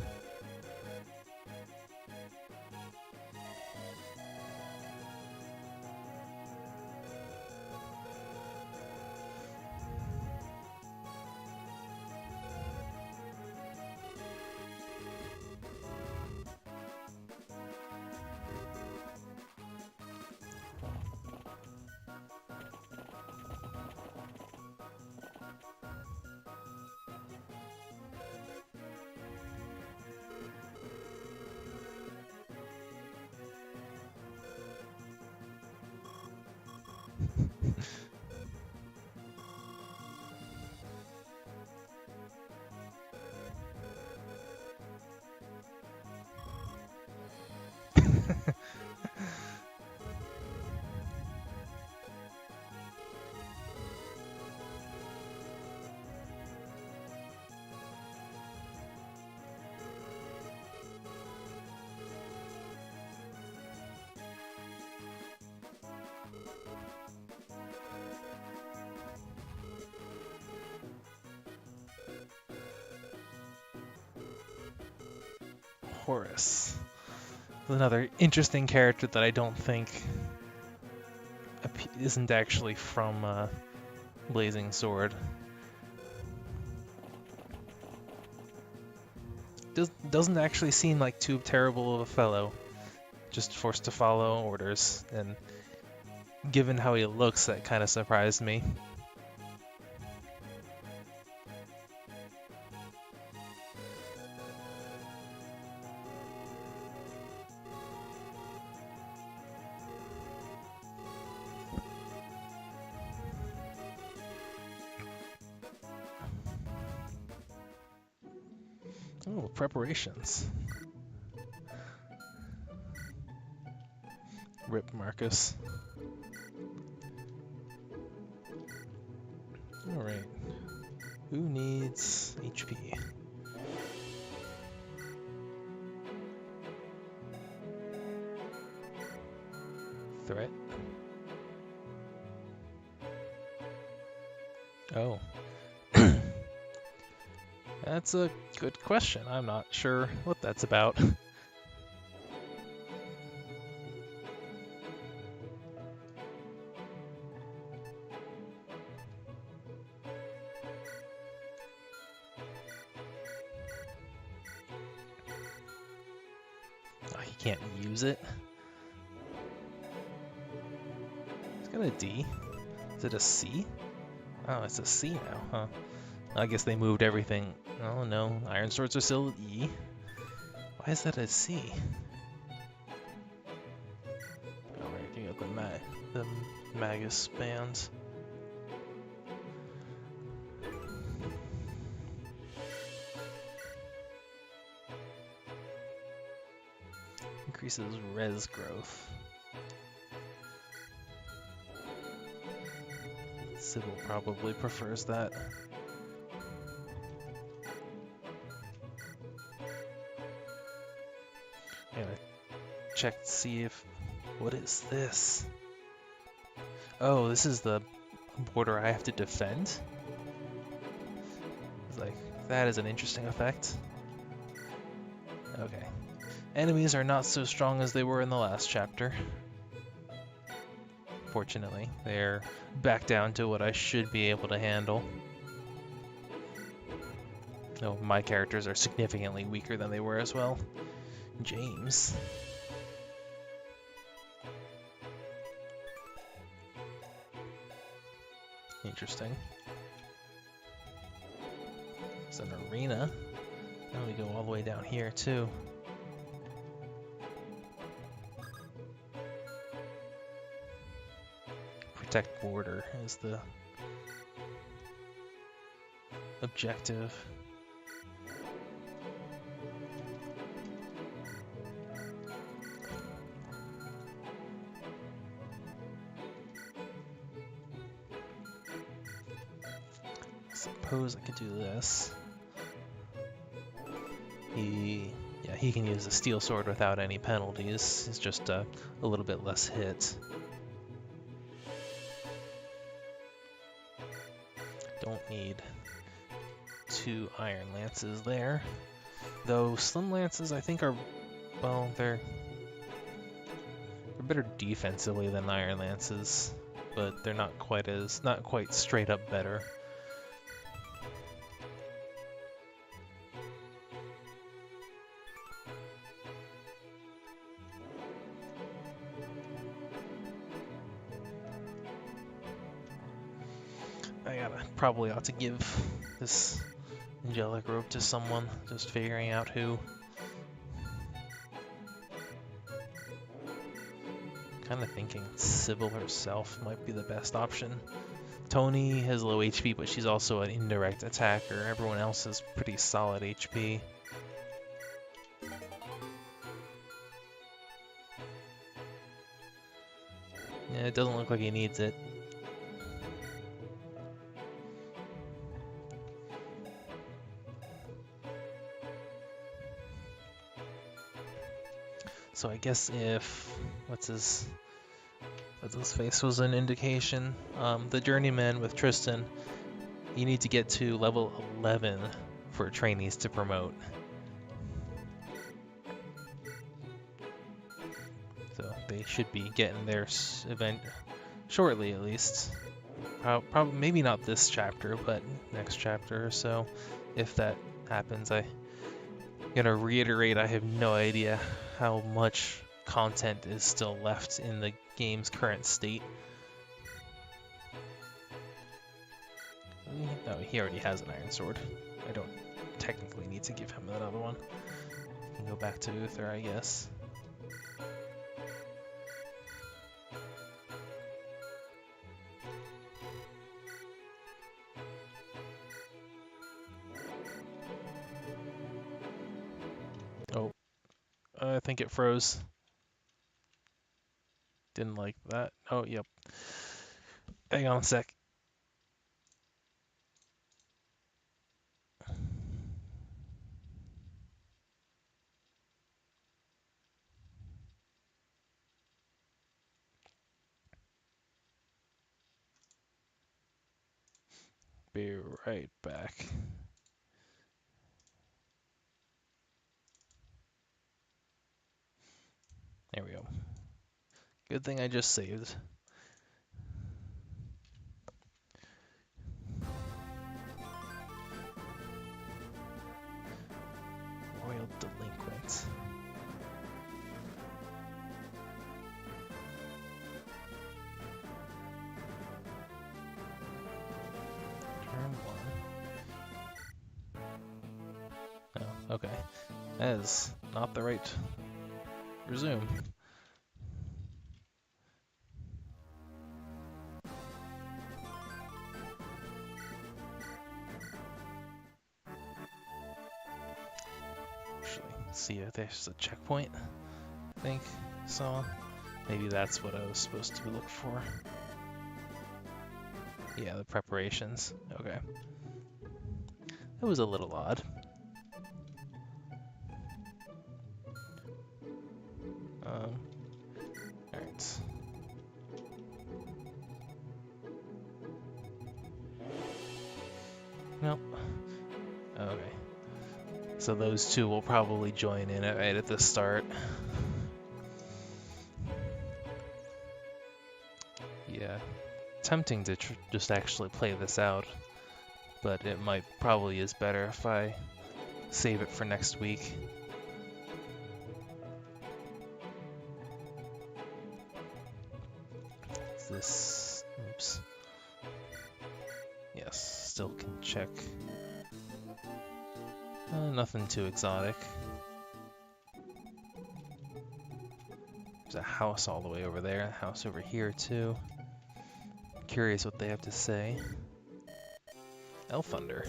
Porous. Another interesting character that I don't think isn't actually from Blazing Sword. Doesn't actually seem like too terrible of a fellow, just forced to follow orders, and given how he looks, that kind of surprised me. Oh, preparations. Rip Marcus. Alright. Who needs HP? Threat? Oh. That's a good question. I'm not sure what that's about. Oh, he can't use it. It's got a D. Is it a C? Oh, it's a C now, huh? I guess they moved everything. Oh no, Iron Swords are still E. Why is that a C? Alright, you got the Magus bands. Increases res growth. Sybil probably prefers that. I'm gonna check to see if... What is this? Oh, this is the border I have to defend? It's like, that is an interesting effect. Okay. Enemies are not so strong as they were in the last chapter. Fortunately, they're back down to what I should be able to handle. No, my characters are significantly weaker than they were as well. James. Interesting. It's an arena. Now we go all the way down here too. Protect border is the objective. Suppose I could do this. He can use the steel sword without any penalties. It's just a little bit less hit. Don't need 2 iron lances there. Though slim lances I think are, well, they're better defensively than iron lances, but they're not quite straight up better. Probably ought to give this angelic robe to someone, just figuring out who. Kind of thinking Sybil herself might be the best option. Tony has low HP, but she's also an indirect attacker. Everyone else has pretty solid HP. Yeah, it doesn't look like he needs it. So I guess if what's his face was an indication, the journeyman with Tristan, you need to get to level 11 for trainees to promote. I should be getting there event shortly, at least. Probably maybe not this chapter, but next chapter or so, if that happens. I'm gonna reiterate, I have no idea how much content is still left in the game's current state. Oh, he already has an iron sword. I don't technically need to give him another one. I can go back to Uther, I guess. Oh, I think it froze. Didn't like that. Oh, yep. Hang on a sec. Be right back. There we go. Good thing I just saved. Royal Delinquent. Turn 1. Oh, okay. That is not the right resume. Actually, see if there's a checkpoint, I think. So maybe that's what I was supposed to look for. Yeah, the preparations. Okay. That was a little odd. Alright. Nope. Okay. So those two will probably join in right at the start. Yeah. Tempting to just actually play this out, but it might probably is better if I save it for next week. Is this... Oops. Yes, still can check. Nothing too exotic. There's a house all the way over there, a house over here too. Curious what they have to say. Elfunder.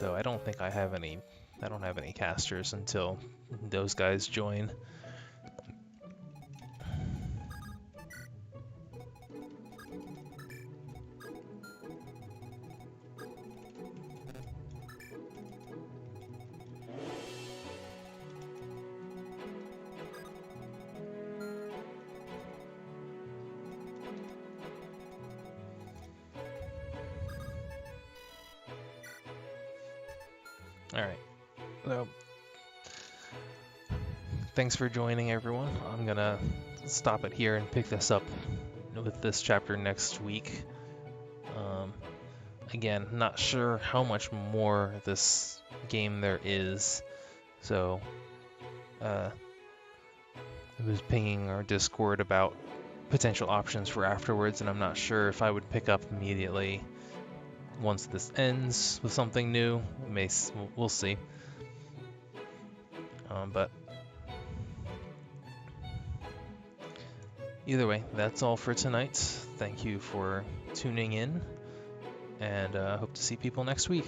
Though I don't think I have any. I don't have any casters until those guys join. Alright, so thanks for joining, everyone. I'm gonna stop it here and pick this up with this chapter next week. Again, not sure how much more this game there is, so I was pinging our Discord about potential options for afterwards, and I'm not sure if I would pick up immediately once this ends with something new. We'll see. But either way, that's all for tonight. Thank you for tuning in, and hope to see people next week.